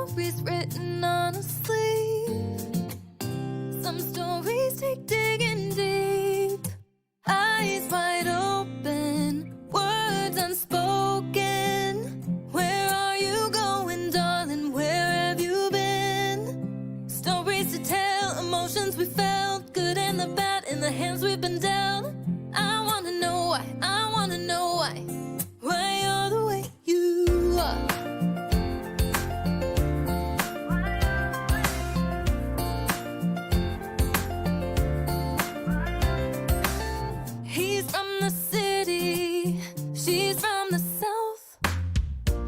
stories written on a sleeve. Some stories take digging deep. Eyes wide open, words unspoken. Where are you going, darling? Where have you been? Stories to tell, emotions we felt, good and the bad in the hands we've been dealt. I wanna know why, I wanna know why you're the way you are. He's from the city, she's from the south.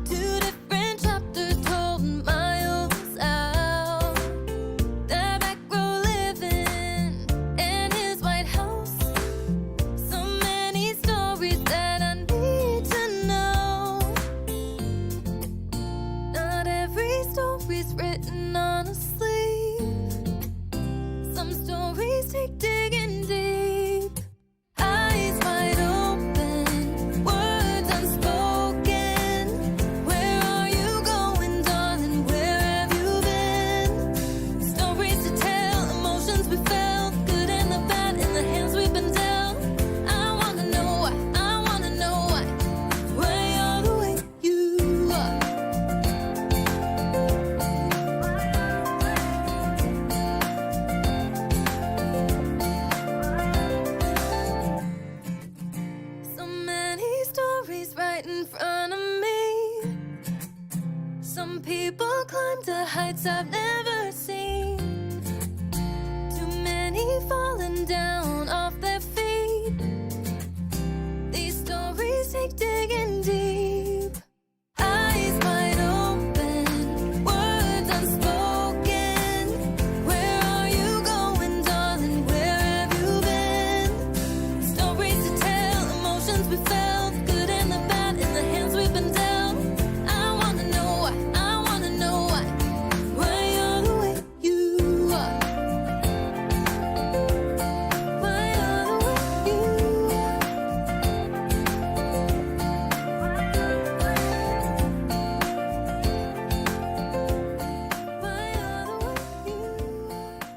Two different chapters told miles out. Their back row living in his White House. So many stories that I need to know. Not every story's written on a sleeve. Some stories take digging deep. Eyes wide open, words unspoken. Where are you going, darling? Where have you been? Stories to tell, emotions we felt, good and the bad in the hands we've been dealt. I wanna know why, I wanna know why you're the way you are. So many stories right in front of me. Some people climb to heights I've never seen. Too many falling down off their feet. These stories take digging deep. Eyes wide open, words unspoken. Where are you going, darling? Where have you been? Stories to tell, emotions we felt, good and the bad in the hands we've been dealt. I wanna know why you're the way you are. Why you're the way you are. Why you're the way you are.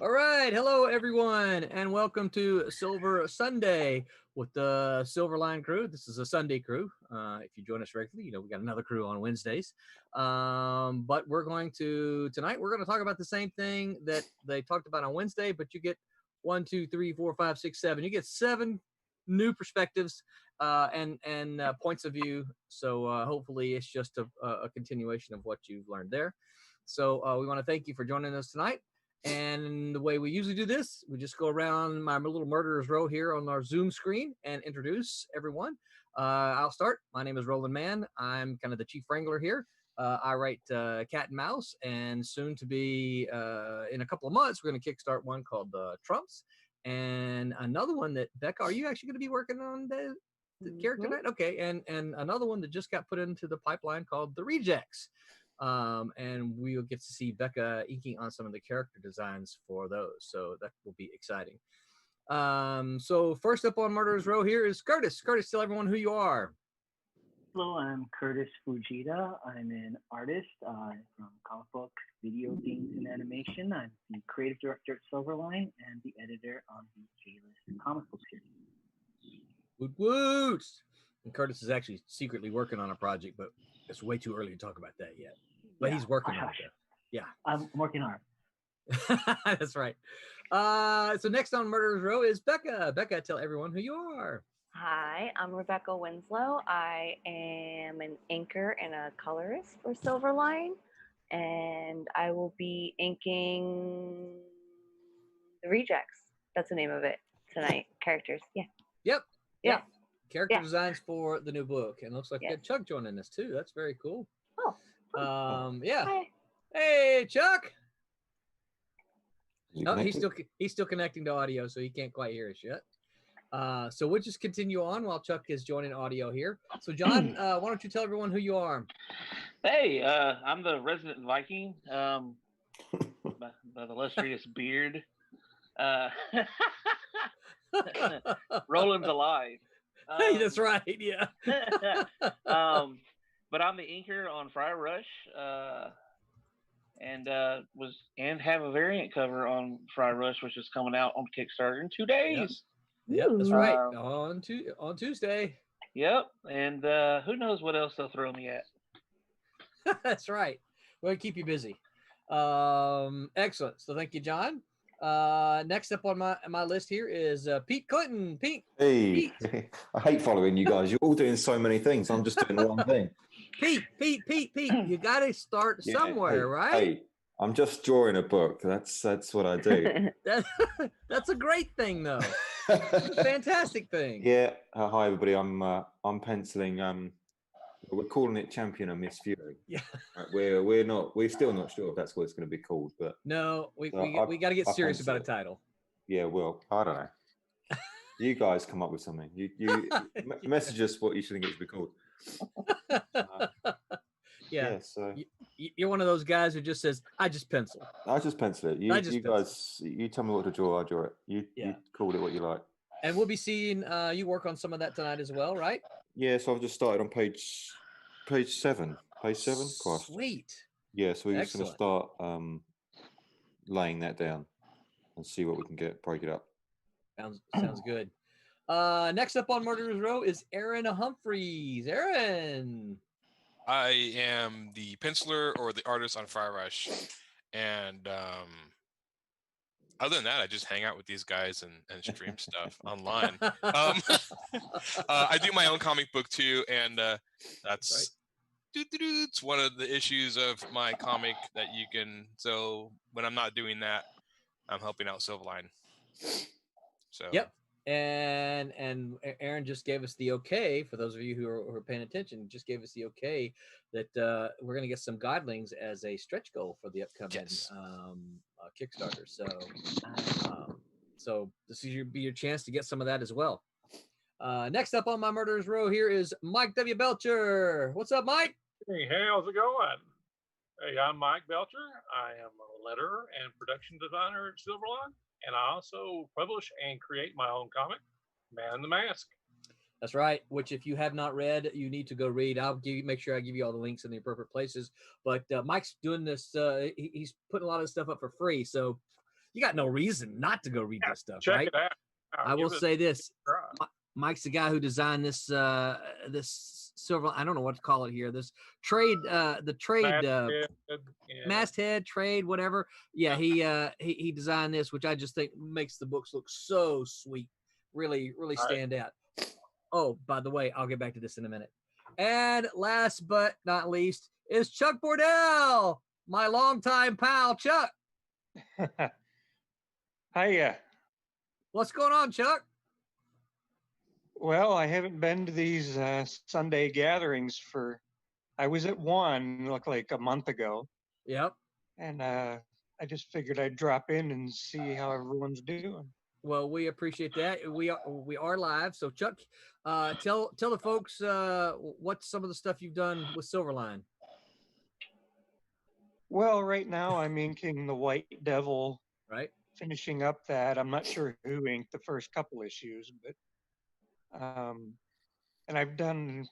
All right, hello everyone, and welcome to Silver Sunday with the Silverline crew. This is a Sunday crew. If you join us regularly, you know we got another crew on Wednesdays. But we're going to tonight. We're going to talk about the same thing that they talked about on Wednesday. But you get 1, 2, 3, 4, 5, 6, 7. You get 7 new perspectives and points of view. So hopefully it's just a continuation of what you've learned there. So we want to thank you for joining us tonight. And the way we usually do this, we just go around my little murderer's row here on our Zoom screen and introduce everyone. I'll start. My name is Roland Mann. I'm kind of the chief wrangler here. I write Cat and Mouse, and soon to be in a couple of months, we're going to kickstart one called Trumps, and another one that Becca, are you actually going to be working on the character night? Okay, and another one that just got put into the pipeline called The Rejects. And we'll get to see Becca inking on some of the character designs for those. So that will be exciting. So first up on Murderer's Row here is Kurtis. Kurtis, tell everyone who you are. Hello, I'm Kurtis Fujita. I'm an artist from comic books, video games, and animation. I'm the creative director at Silverline and the editor on the J-List comic book series. Woot woot! And Kurtis is actually secretly working on a project, but it's way too early to talk about that yet. But he's working on it. Yeah. I'm working hard. That's right. So next on Murderer's Row is Becca. Becca, tell everyone who you are. Hi, I'm Rebecca Winslow. I am an inker and a colorist for Silverline, and I will be inking The Rejects. That's the name of it tonight. Characters. Yeah. Yep. Yeah. Character designs for the new book, and looks like we got Chuck joining us too. That's very cool. Oh. Yeah. Hi. Hey, Chuck. Oh, he's still connecting to audio, so he can't quite hear us yet. So we'll just continue on while Chuck is joining audio here. So John, why don't you tell everyone who you are? Hey, I'm the resident Viking, by the illustrious beard. Roland's alive. Hey, that's right. Yeah. But I'm the inker on Fry Rush, and have a variant cover on Fry Rush, which is coming out on Kickstarter in 2 days. Yep, that's right. On Tuesday. Yep, and who knows what else they'll throw me at. That's right. We'll keep you busy. Excellent. So thank you, John. Next up on my list here is Pete Clinton. Pete. Hey, Pete. I hate following you guys. You're all doing so many things. I'm just doing one thing. Pete. You got to start somewhere, right? Hey, I'm just drawing a book. That's what I do. That's a great thing, though. Fantastic thing. Yeah. Hi, everybody. I'm penciling. We're calling it Champion of Miss Fury. Yeah. We're still not sure if that's what it's going to be called, but no, we got to get serious about a title. Yeah. Well, I don't know. You guys come up with something. You message us what you think it should be called. So you're one of those guys who just says, "I just pencil." I just pencil it. You guys, you tell me what to draw. I draw it. You call it what you like. And we'll be seeing you work on some of that tonight as well, right? Yeah. So I've just started on page 7. Page 7. Sweet. Yeah. So we're just going to start laying that down and see what we can break it up. Sounds good. Next up on Murderer's Row is Aaron Humphres. Aaron. I am the penciler or the artist on Fire Rush, and other than that, I just hang out with these guys and stream stuff online. I do my own comic book too, and that's it's one of the issues of my comic that you can. So when I'm not doing that, I'm helping out Silverline. So yep. And Aaron just gave us the okay, for those of you who are paying attention, just gave us the okay that we're going to get some Godlings as a stretch goal for the upcoming Kickstarter. So this is be your chance to get some of that as well. Next up on my Murderer's Row here is Mike W. Belcher. What's up, Mike? Hey, how's it going? Hey, I'm Mike Belcher. I am a letterer and production designer at Silverline. And I also publish and create my own comic, Man in the Mask. That's right. Which, if you have not read, you need to go read. I'll make sure I give you all the links in the appropriate places. But Mike's doing this. He's putting a lot of stuff up for free, so you got no reason not to go read this stuff. Check right? it out. I will say this: Mike's the guy who designed this this silver. I don't know what to call it here. This trade, the trade. Masthead, trade, whatever. Yeah, he designed this, which I just think makes the books look so sweet. really Right. stand out. Oh, by the way, I'll get back to this in a minute. And last but not least is Chuck Bordell, my longtime pal, Chuck. Hiya. What's going on, Chuck? Well, I haven't been to these Sunday gatherings I was at one, looked like a month ago, Yep. and I just figured I'd drop in and see how everyone's doing. Well, we appreciate that. We are live. So Chuck, tell the folks what's some of the stuff you've done with Silverline. Well, right now I'm inking the White Devil, Right. finishing up that. I'm not sure who inked the first couple issues, but and I've done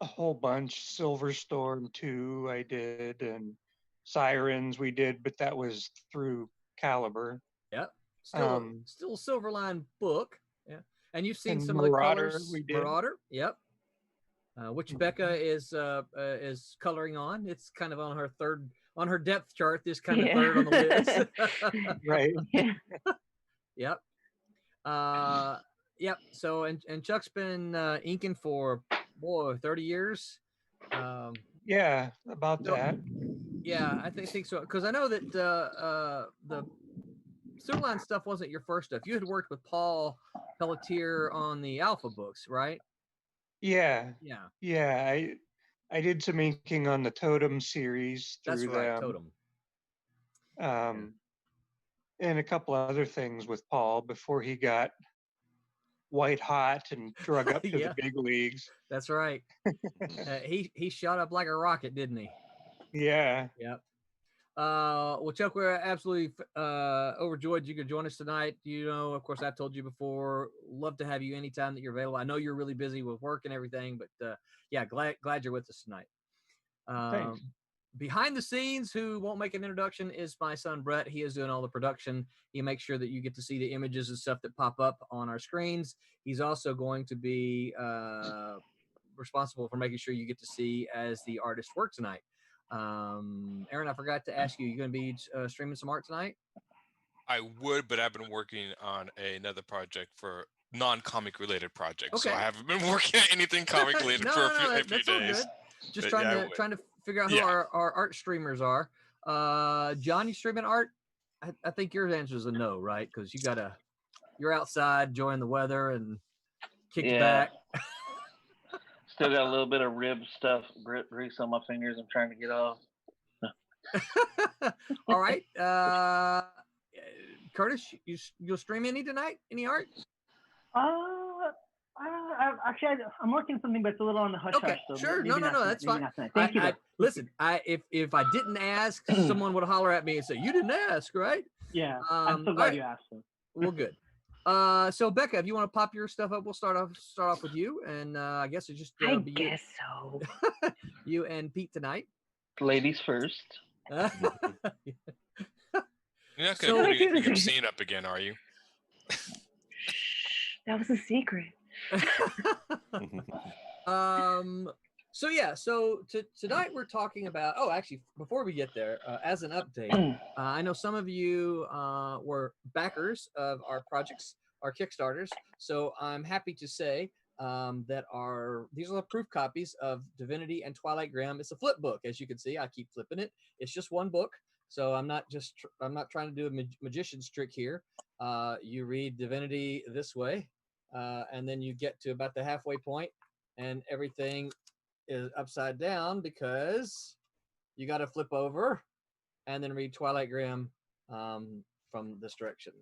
a whole bunch. Silver Storm 2 I did, and Sirens we did, but that was through Caliber. Yep. Still a Silverline book. Yeah. And you've seen And some Marauder of the colors. we did. Marauder. Yep. Which Becca is coloring on. It's kind of on her depth chart. This kind of third on the list. Right. Yep. Yep. So and Chuck's been inking for 30 years. Yeah, about So- that. Yeah, I think so. Because I know that the Silverline stuff wasn't your first stuff. You had worked with Paul Pelletier on the Alpha books, right? Yeah. Yeah, Yeah, I did some inking on the Totem series that's through right. them. Totem. And a couple of other things with Paul before he got white hot and drug up to Yeah. the big leagues. That's right. He shot up like a rocket, didn't he? Yeah. Yep. Well, Chuck, we're absolutely overjoyed you could join us tonight. You know, of course, I've told you before, love to have you anytime that you're available. I know you're really busy with work and everything, but yeah, glad you're with us tonight. Thanks. Behind the scenes, who won't make an introduction, is my son Brett. He is doing all the production. He makes sure that you get to see the images and stuff that pop up on our screens. He's also going to be responsible for making sure you get to see as the artist work tonight. Aaron, I forgot to ask you, you going to be streaming some art tonight? I would, but I've been working on another project for non-comic related projects. So Okay. I haven't been working on anything comic related for a few that's all days. good. Just But yeah, I trying would. to figure out who Yeah. our art streamers are. John, you streaming art? I think your answer is a no, right? Because you're outside enjoying the weather and kicked Yeah. back. Still got a little bit of rib stuff, grease on my fingers. I'm trying to get off. All right. Curtis, you'll stream any tonight? Any art? I'm working on something, but it's a little on the hush Okay, hush. So sure. maybe No, not that's maybe fine. not tonight. Thank you. though. Listen, if I didn't ask, someone would holler at me and say, "You didn't ask, right?" Yeah, I'm so all glad right. you asked. Though. Well, good. So Becca, if you want to pop your stuff up, we'll start off with you, and I guess it's just I be guess so. you and Pete tonight. Ladies first. You're not So- going to put your scene up again, are you? That was a secret. So tonight we're talking about, actually, before we get there, as an update, I know some of you were backers of our projects, our Kickstarters. So I'm happy to say that these are the proof copies of Divinity and Twilight Graham. It's a flip book, as you can see. I keep flipping it. It's just one book. So I'm not trying to do a magician's trick here. You read Divinity this way, and then you get to about the halfway point, and everything is upside down because you got to flip over and then read Twilight Graham from this direction.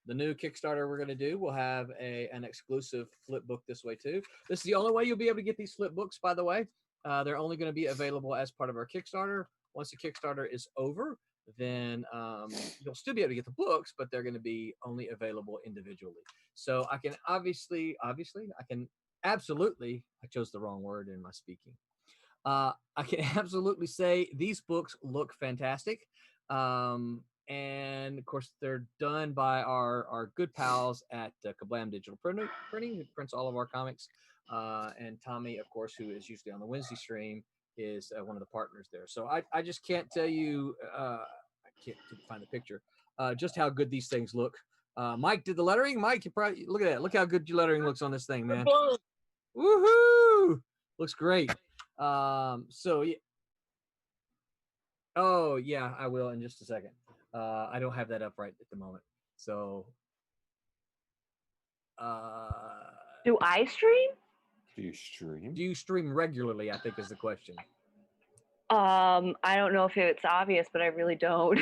The new Kickstarter we're going to do will have an exclusive flip book this way too. This is the only way you'll be able to get these flip books, by the way. They're only going to be available as part of our Kickstarter. Once the Kickstarter is over, then you'll still be able to get the books, but they're going to be only available individually. So I can absolutely, I chose the wrong word in my speaking. I can absolutely say these books look fantastic. And of course, they're done by our good pals at Kablam Digital Printing, who prints all of our comics. And Tommy, of course, who is usually on the Wednesday stream, is one of the partners there. So I just can't tell you, I can't find the picture, just how good these things look. Mike did the lettering. Mike, you probably look at that. Look how good your lettering looks on this thing, man. Woohoo! Looks great. So yeah. Oh yeah, I will in just a second. I don't have that up right at the moment. So Do I stream? Do you stream? do you stream regularly? I think is the question. I don't know if it's obvious, but I really don't.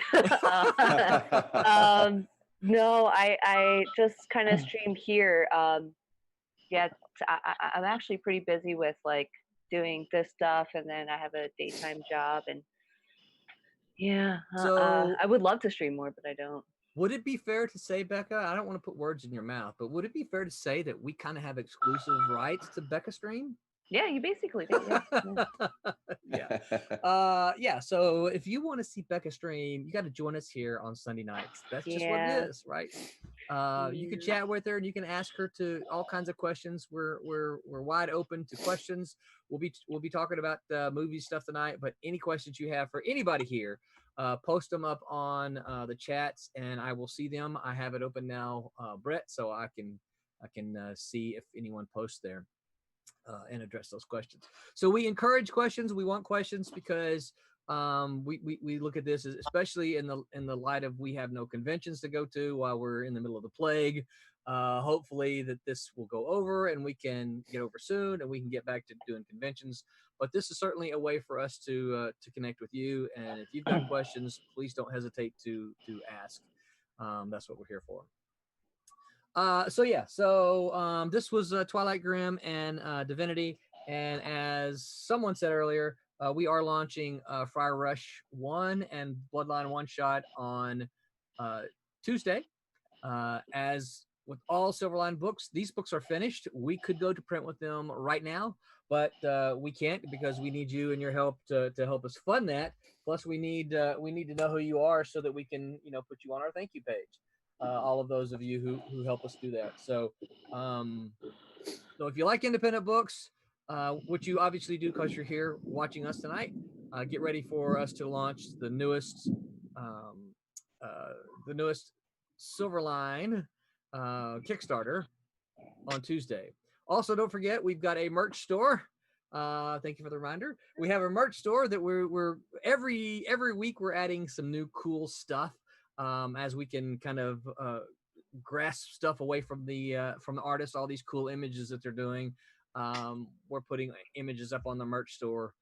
No, I just kind of stream here. Yeah, I'm actually pretty busy with like doing this stuff, and then I have a daytime job, and yeah, So I would love to stream more, but I don't. would it be fair to say, Becca? I don't want to put words in your mouth, but would it be fair to say that we kind of have exclusive rights to Becca Stream? Yeah, you basically do. Yeah. Yeah. So if you want to see Becca Stream, you got to join us here on Sunday nights. That's just what Yeah. it is, right? You can chat with her and you can ask her to all kinds of questions. We're wide open to questions. We'll be talking about movie stuff tonight, but any questions you have for anybody here, post them up on the chats and I will see them. I have it open now, Brett, so I can see if anyone posts there. And address those questions. So we encourage questions. We want questions because we look at this, especially in the light of we have no conventions to go to while we're in the middle of the plague. Hopefully that this will go over and we can get over soon and we can get back to doing conventions. But this is certainly a way for us to connect with you. And if you've got questions, please don't hesitate to ask. That's what we're here for. So this was Twilight Grim and Divinity, and as someone said earlier, we are launching Friar Rush 1 and Bloodline One Shot on Tuesday. As with all Silverline books, these books are finished. We could go to print with them right now, but we can't because we need you and your help to help us fund that. Plus, we need to know who you are so that we can put you on our thank you page. All of those of you who help us do that. So if you like independent books, which you obviously do because you're here watching us tonight, get ready for us to launch the newest Silverline Kickstarter on Tuesday. Also, don't forget we've got a merch store. Thank you for the reminder. We have a merch store that we're every week we're adding some new cool stuff. As we can kind of grasp stuff away from the artists, all these cool images that they're doing. We're putting images up on the merch store.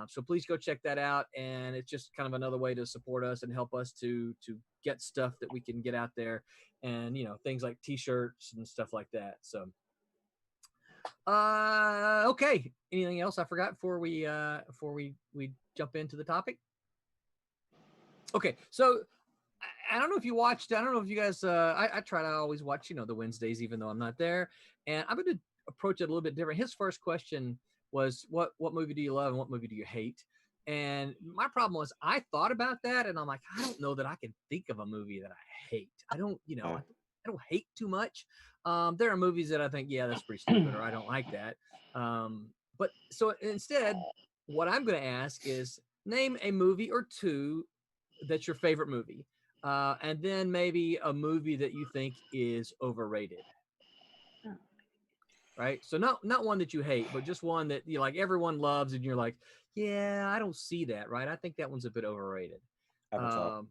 So please go check that out. And it's just kind of another way to support us and help us to get stuff that we can get out there and, things like t-shirts and stuff like that. So, okay. Anything else I forgot before we jump into the topic? Okay. So, I don't know if you watched. I don't know if you guys. I try to always watch, the Wednesdays, even though I'm not there. And I'm going to approach it a little bit different. His first question was, "What movie do you love and what movie do you hate?" And my problem was, I thought about that, and I'm like, I don't know that I can think of a movie that I hate. I don't, I don't hate too much. There are movies that I think, yeah, that's pretty stupid, or I don't like that. But so instead, what I'm going to ask is, name a movie or two that's your favorite movie. And then maybe a movie that you think is overrated. Right? So not one that you hate, but just one that like everyone loves and you're like, yeah, I don't see that, right? I think that one's a bit overrated. Avatar.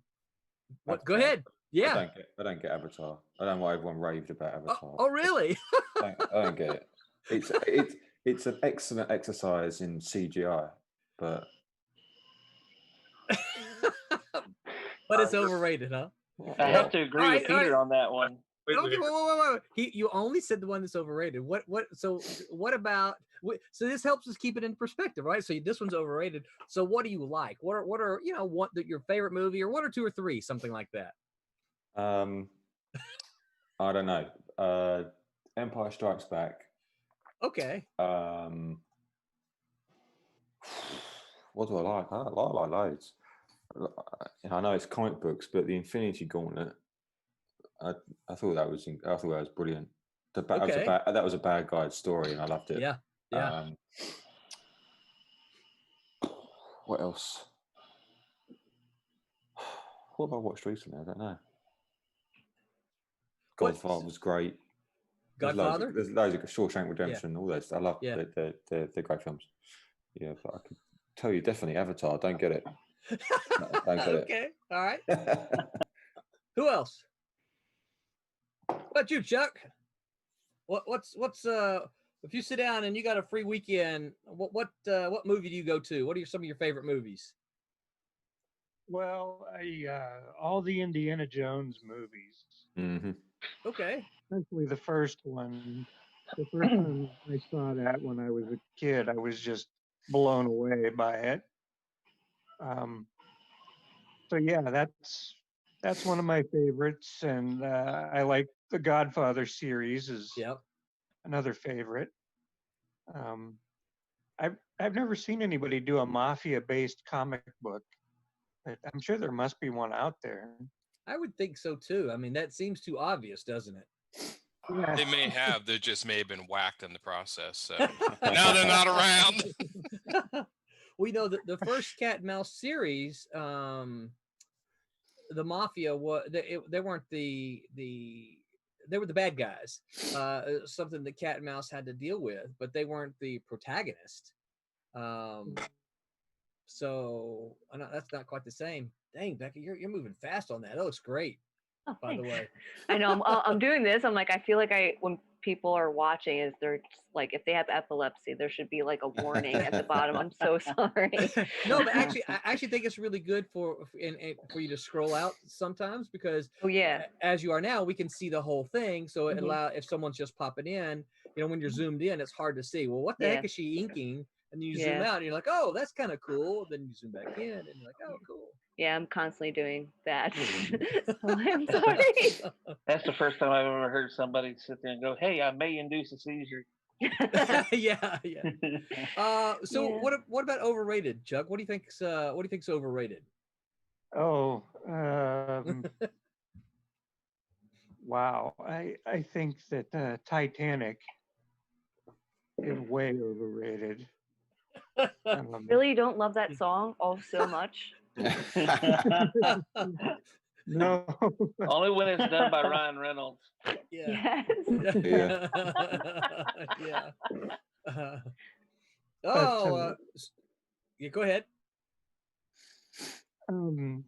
What? Go ahead. Yeah. I don't get Avatar. I don't know why everyone raved about Avatar. Oh really? I don't get it. It's an excellent exercise in CGI, but it's overrated, huh? I have to agree with Peter on that one. Wait. You only said the one that's overrated. So what about? So this helps us keep it in perspective, right? So this one's overrated. So what do you like? What are your favorite movie, or one or two or three, something like that? I don't know. Empire Strikes Back. Okay. What do I like? I like loads. I know it's comic books, but the Infinity Gauntlet, I thought that was brilliant. That was a bad guy's story, and I loved it. Yeah. What else? What have I watched recently? I don't know. Godfather was great. Godfather. There's loads of Shawshank Redemption, all those. I love. Yeah. They're great films. Yeah, but I could tell you definitely Avatar. Don't get it. No, don't get Okay. All right. Who else? What about you, Chuck? What's if you sit down and you got a free weekend, what movie do you go to? What are some of your favorite movies? Well, all the Indiana Jones movies. Mm-hmm. Okay. Especially the first one. The first time I saw that when I was a kid, I was just blown away by it. So yeah, that's one of my favorites, and I like the Godfather series is another favorite. I've never seen anybody do a mafia-based comic book, but I'm sure there must be one out there. I would think so too. I mean, that seems too obvious, doesn't it? They may have. They just may have been whacked in the process. So now they're not around. We know that the first Cat and Mouse series, the mafia they weren't they were the bad guys. Something that Cat and Mouse had to deal with, but they weren't the protagonist. So that's not quite the same. Dang, Becky, you're moving fast on that. That looks great. Oh, by the way. I know I'm doing this. I'm like, I feel like when people are watching, is they're just like, if they have epilepsy, there should be like a warning at the bottom. I'm so sorry. No, but actually, I actually think it's really good for you to scroll out sometimes because as you are now, we can see the whole thing. So it allow if someone's just popping in, when you're zoomed in, it's hard to see. Well, what the heck is she inking? And then you zoom out, and you're like, oh, that's kind of cool. Then you zoom back in, and you're like, oh, cool. Yeah, I'm constantly doing that. I'm sorry. That's the first time I've ever heard somebody sit there and go, "Hey, I may induce a seizure." Yeah. So what about overrated, Chuck? What do you think's overrated? Oh, wow. I think that Titanic is way overrated. Really, you don't love that song so much? No. Only when it's done by Ryan Reynolds. Yeah. Yes. Yeah. Yeah, go ahead. I'm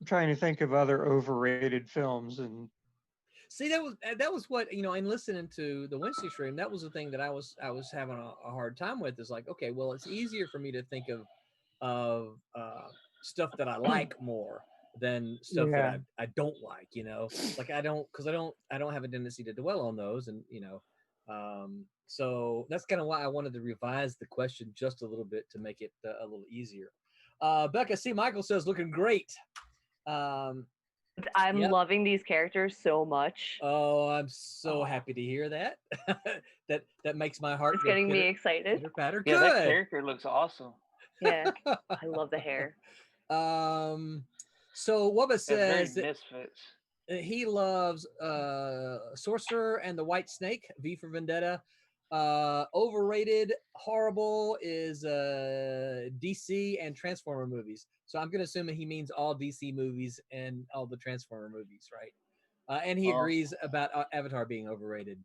trying to think of other overrated films, and see that was what in listening to the Wednesday stream, that was the thing that I was having a hard time with. Is like, okay, well, it's easier for me to think of stuff that I like more than stuff that I don't like. Like I don't have a tendency to dwell on those, and so that's kind of why I wanted to revise the question just a little bit to make it a little easier. Becca C. Michael says, looking great. I'm loving these characters so much. Oh, I'm so happy to hear that. that makes my heart. It's getting me excited. Yeah, that character looks awesome. Yeah, I love the hair. So Wubba says that misfits. He loves Sorcerer and the White Snake, V for Vendetta. Overrated, horrible is DC and Transformer movies. So I'm going to assume that he means all DC movies and all the Transformer movies, right? And he agrees about Avatar being overrated.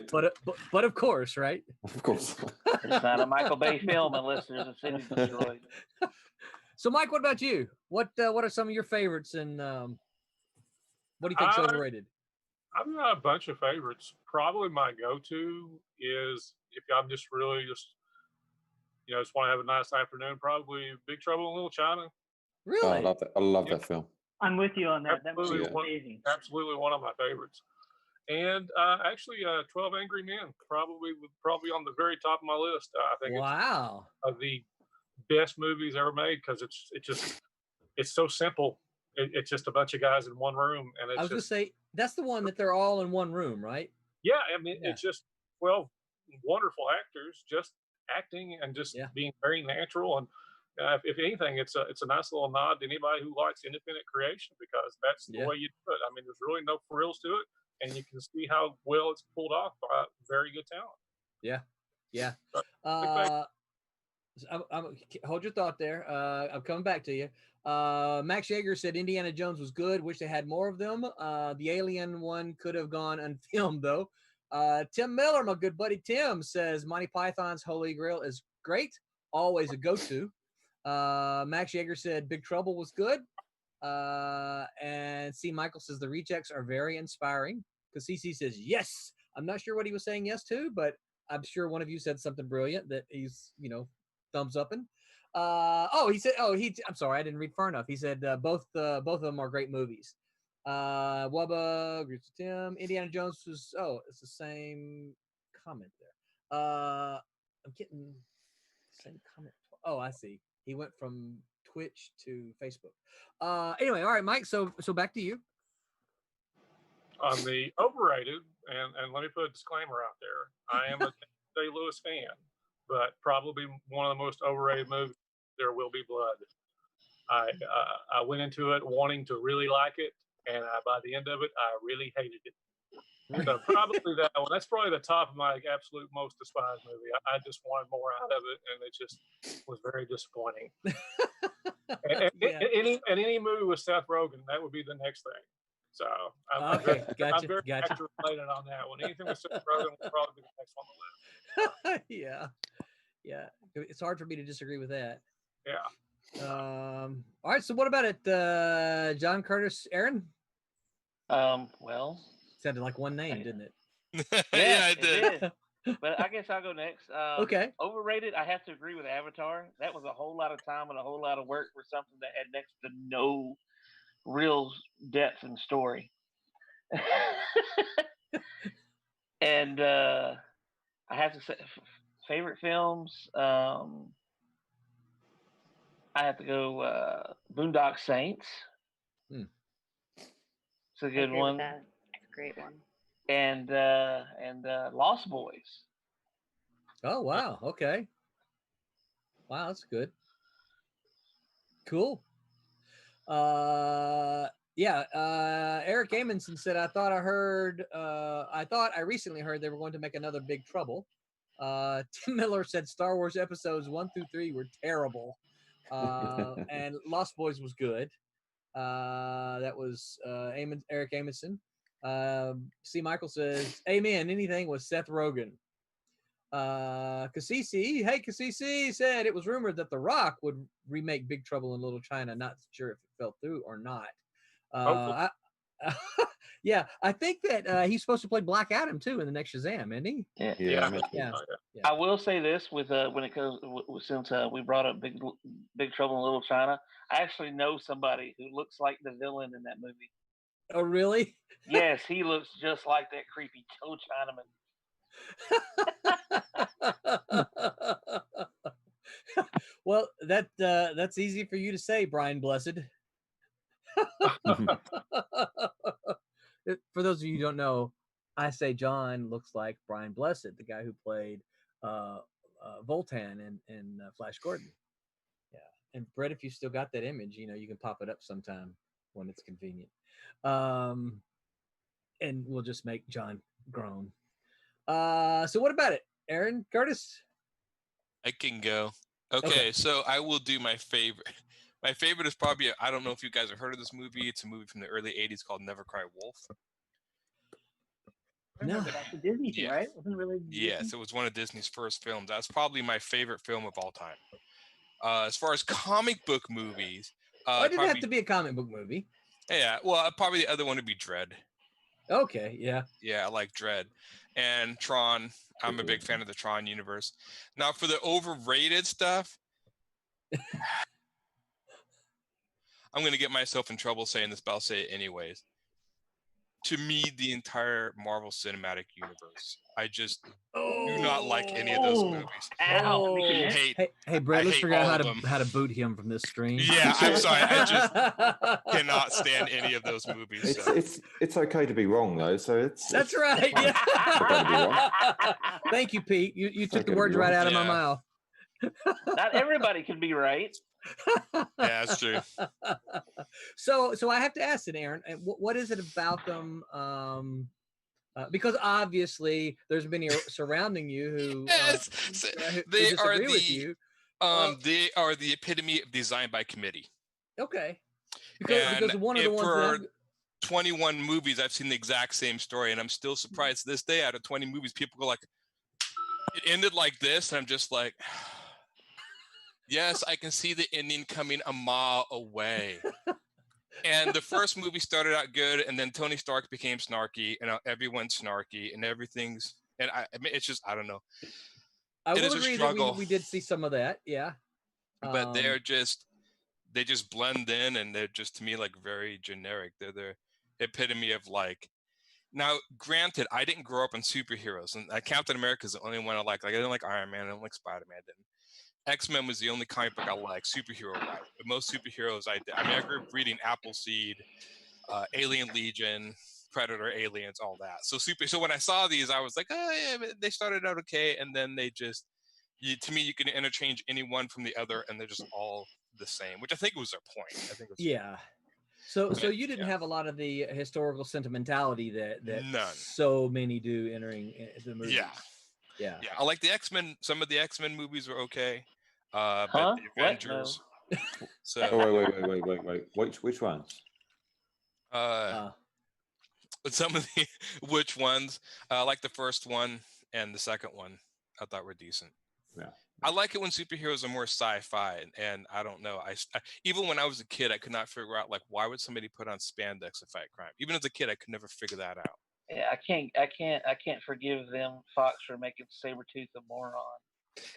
but of course, right? Of course. It's not a Michael Bay film unless there's a city destroyed. So, Mike, what about you? What are some of your favorites, and what do you think's overrated? I've got a bunch of favorites. Probably my go-to is if I'm just really just want to have a nice afternoon. Probably Big Trouble in Little China. Really? Oh, I love that. I love that film. I'm with you on that. Absolutely, that was amazing. Absolutely one of my favorites. And actually, 12 Angry Men probably on the very top of my list. I think it's of the best movies ever made because it's so simple. It's just a bunch of guys in one room, and I was going to say that's the one that they're all in one room, right? Yeah, I mean it's just 12 wonderful actors just acting and just being very natural. And if anything, it's a nice little nod to anybody who likes independent creation because that's the way you do it. I mean, there's really no frills to it. And you can see how well it's pulled off by very good talent. Yeah. Hold your thought there. I'm coming back to you. Max Yeager said Indiana Jones was good. Wish they had more of them. The Alien one could have gone unfilmed though. Tim Miller, my good buddy Tim, says Monty Python's Holy Grail is great. Always a go-to. Max Yeager said Big Trouble was good. And C. Michael says the rejects are very inspiring. Cassisi says yes. I'm not sure what he was saying yes to, but I'm sure one of you said something brilliant that he's, thumbs upping. I'm sorry, I didn't read far enough. He said both of them are great movies. Wubba agrees with Tim. Indiana Jones was it's the same comment there. I'm getting the same comment. Oh, I see. He went from Twitch to Facebook. Anyway, all right, Mike. So back to you. On the overrated, and let me put a disclaimer out there. I am a Day-Lewis fan, but probably one of the most overrated movies, There Will Be Blood. I went into it wanting to really like it, and by the end of it, I really hated it. So probably that one. That's probably the top of my absolute most despised movie. I just wanted more out of it, and it just was very disappointing. Any movie with Seth Rogen, that would be the next thing. So I'm very actor related on that one. Anything with Seth Rogen will probably be the next one on the list. Yeah. It's hard for me to disagree with that. Yeah. All right. So what about it, John, Curtis, Aaron? Well, sounded like one name, didn't it? Yeah, it did. But I guess I'll go next. Okay. Overrated. I have to agree with Avatar. That was a whole lot of time and a whole lot of work for something that had next to no real depth and story. And I have to say, favorite films. I have to go Boondock Saints. It's a good one. It's a great one. And Lost Boys. Oh wow! Okay. Wow, that's good. Cool. Eric Amundsen said, I thought I recently heard they were going to make another Big Trouble. Tim Miller said Star Wars episodes 1 through 3 were terrible. And Lost Boys was good. That was Eric Amundsen. C. Michael says, amen, anything with Seth Rogen. Cassisi said it was rumored that The Rock would remake Big Trouble in Little China. Not sure if it fell through or not. I think that he's supposed to play Black Adam too in the next Shazam, isn't he? Yeah. I will say this with when it comes since we brought up Big Trouble in Little China, I actually know somebody who looks like the villain in that movie. Oh, really? Yes, he looks just like that creepy toe Chinaman. Well, that's easy for you to say, Brian Blessed. For those of you who don't know, I say John looks like Brian Blessed, the guy who played Voltan in Flash Gordon. Yeah, and Brett, if you still got that image, you can pop it up sometime when it's convenient. And we'll just make John groan. So what about it, Aaron, Curtis? I can go. Okay, so I will do my favorite. My favorite is probably, I don't know if you guys have heard of this movie. It's a movie from the early 80s called Never Cry Wolf. No. That's a Disney thing, right? Wasn't it really Disney? Yes, it was one of Disney's first films. That's probably my favorite film of all time. As far as comic book movies. It didn't have to be a comic book movie. Yeah, well, probably the other one would be Dredd. Okay, yeah. Yeah, I like Dredd. And Tron. I'm a big fan of the Tron universe. Now, for the overrated stuff, I'm going to get myself in trouble saying this, but I'll say it anyways. To me, the entire Marvel Cinematic Universe, I just do not like any of those movies. Hey, Brett, let's figure out how to boot him from this stream. Yeah, I'm sorry. I just cannot stand any of those movies. It's okay to be wrong, though. So that's right. Yeah. Thank you, Pete. You took the words right out of my mouth. Not everybody can be right. Yeah, that's true. So I have to ask it, Aaron. What is it about them? Because obviously there's many surrounding you who they disagree with you. They are the epitome of design by committee. Okay. Because one of the ones for that 21 movies, I've seen the exact same story, and I'm still surprised to this day. Out of 20 movies, people go like, "It ended like this," and I'm just like, "Yes, I can see the ending coming a mile away." And the first movie started out good, and then Tony Stark became snarky, and everyone's snarky, and everything's. And I mean, it's just I don't know. I will agree that we did see some of that, yeah. But they just blend in, and they're just to me like very generic. They're the epitome of like. Now, granted, I didn't grow up on superheroes, and Captain America is the only one I like. Like I didn't like Iron Man, I didn't like Spider-Man. I didn't. X-Men was the only comic book I like, superhero-wise. But most superheroes I did. I mean, I grew up reading Appleseed, Alien Legion, Predator, Aliens, all that. So when I saw these, I was like, oh yeah, they started out okay, and then they just, to me, you can interchange any one from the other, and they're just all the same, which I think was their point. I think it was yeah. So you didn't have a lot of the historical sentimentality that None. So many do entering the movies. Yeah. I like the X-Men. Some of the X-Men movies were okay, but the Avengers. No. So wait. Which ones? Some of the which ones? I like the first one and the second one. I thought were decent. Yeah. I like it when superheroes are more sci-fi, and I don't know. I even when I was a kid, I could not figure out like why would somebody put on spandex to fight crime. Even as a kid, I could never figure that out. Yeah, I can't forgive them, Fox, for making Sabretooth a moron.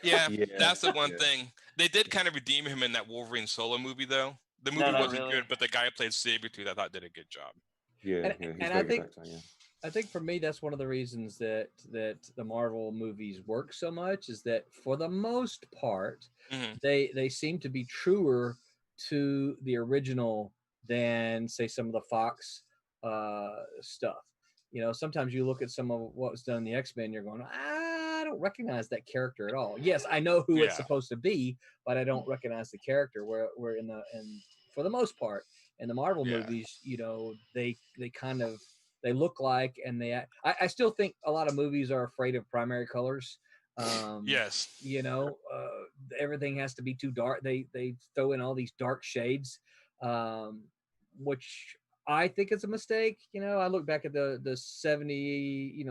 Yeah, that's the one thing. They did kind of redeem him in that Wolverine solo movie, though. The movie wasn't good, but the guy who played Sabretooth, I thought, did a good job. Yeah, and I think for me, that's one of the reasons that the Marvel movies work so much is that for the most part, they seem to be truer to the original than, say, some of the Fox stuff. You know, sometimes you look at some of what was done in the X-Men, you're going, I don't recognize that character at all. Yes, I know who it's supposed to be, but I don't recognize the character. Where for the most part, in the Marvel movies, you know, they kind of they look like, and I still think a lot of movies are afraid of primary colors. Yes. You know, everything has to be too dark. They throw in all these dark shades, which I think it's a mistake. You know, I look back at the 70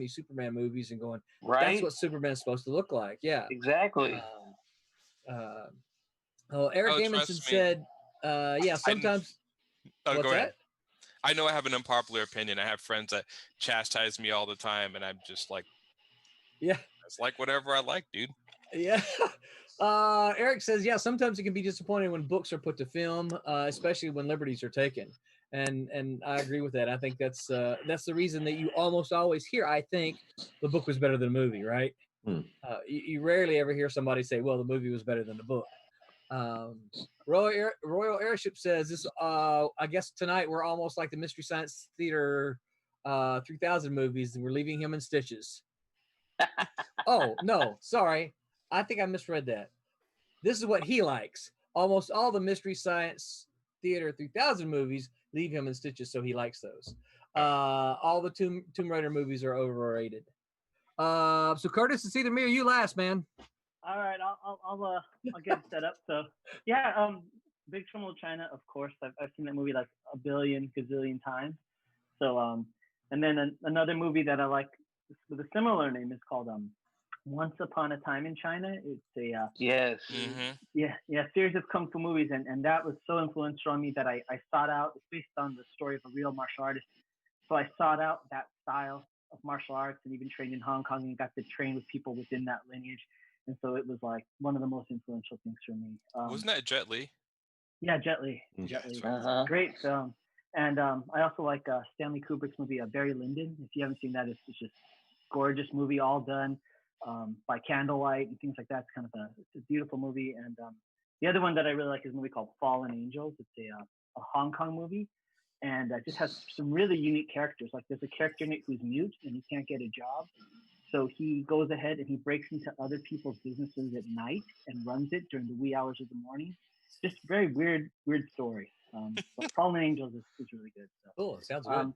Superman movies and going, that's what Superman's supposed to look like. Yeah, exactly. Eric Amundsen said, sometimes. Go ahead. I know I have an unpopular opinion. I have friends that chastise me all the time, and I'm just like, it's like whatever I like, dude. Yeah. Eric says, sometimes it can be disappointing when books are put to film, especially when liberties are taken. And I agree with that. I think that's the reason that you almost always hear, I think, the book was better than the movie, right? You rarely ever hear somebody say, well, the movie was better than the book. Royal Airship says this. I guess tonight we're almost like the Mystery Science Theater 3000 movies, and we're leaving him in stitches. Oh no, sorry, I think I misread that. This is what he likes. Almost all the Mystery Science Theater 3000 movies leave him in stitches, so he likes those. All the Tomb Raider movies are overrated. So Curtis, it's either me or you last, man. All right, I'll get it set up. So Big Trouble in China, of course. I've seen that movie like a billion gazillion times. So and then another movie that I like with a similar name is called Once Upon a Time in China. It's a series of kung fu movies, and that was so influential on me that I sought out. It's based on the story of a real martial artist, so I sought out that style of martial arts, and even trained in Hong Kong and got to train with people within that lineage. And so it was like one of the most influential things for me. Wasn't that Jet Li? Yeah, Jet Li. Jet Li. Great film. And I also like Stanley Kubrick's movie Barry Lyndon. If you haven't seen that, it's just gorgeous movie, all done by candlelight and things like that. It's kind of it's a beautiful movie. And the other one that I really like is a movie called Fallen Angels. It's a Hong Kong movie, and it just has some really unique characters. Like there's a character in it who's mute and he can't get a job. So he goes ahead and he breaks into other people's businesses at night and runs it during the wee hours of the morning. Just very weird story. But Fallen Angels is really good. So. Cool, sounds good.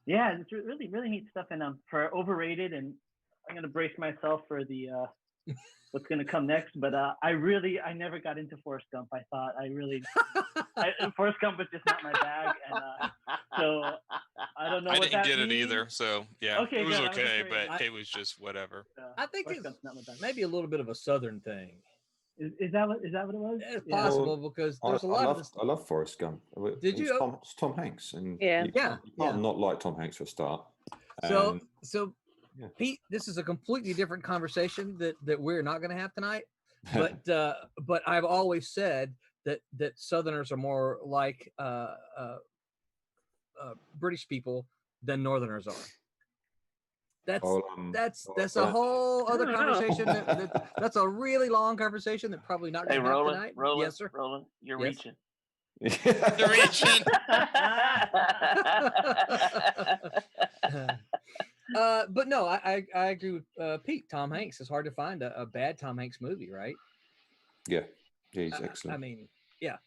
Yeah, it's really, really neat stuff. And for overrated, and I'm going to brace myself for the what's going to come next. But I never got into Forrest Gump. I thought Forrest Gump was just not my bag, and so I don't know. I what didn't that get means. it either. So yeah, okay, it was good. okay, but it was just whatever. I think it's maybe a little bit of a Southern thing. Is that what it was? It's possible because there's a lot of this. I love Forrest Gump. Did you? It's Tom Hanks, and yeah, you can't not like Tom Hanks for a start. So Pete, this is a completely different conversation that we're not going to have tonight. But I've always said that Southerners are more like British people than Northerners are. That's a whole other conversation. That's a really long conversation that probably not going to happen tonight. Roland, yes, sir. Roland, you're reaching. You're reaching. But no, I agree with Pete. Tom Hanks. It's hard to find a bad Tom Hanks movie, right? Yeah, he's excellent. I mean, yeah.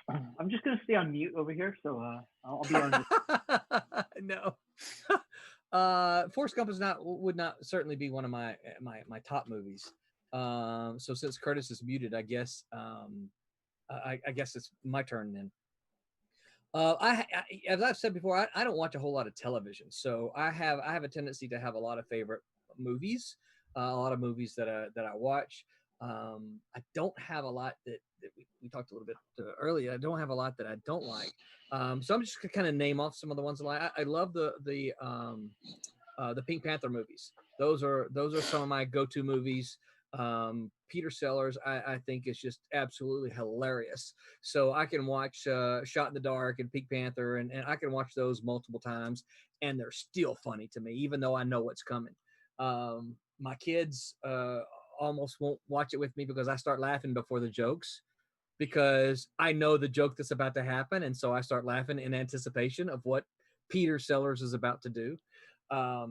I'm just gonna stay on mute over here, so I'll be on. No. Forrest Gump would not certainly be one of my top movies. So since Kurtis is muted, I guess I guess it's my turn then. As I've said before, I don't watch a whole lot of television, so I have a tendency to have a lot of favorite movies, a lot of movies that I watch. I don't have a lot that we talked a little bit earlier. I don't have a lot that I don't like. So I'm just gonna kind of name off some of the ones I like. I love the Pink Panther movies. Those are some of my go-to movies. Peter Sellers, I think is just absolutely hilarious. So I can watch Shot in the Dark and Pink Panther, and I can watch those multiple times, and they're still funny to me, even though I know what's coming. My kids almost won't watch it with me because I start laughing before the jokes, because I know the joke that's about to happen, and so I start laughing in anticipation of what Peter Sellers is about to do. Not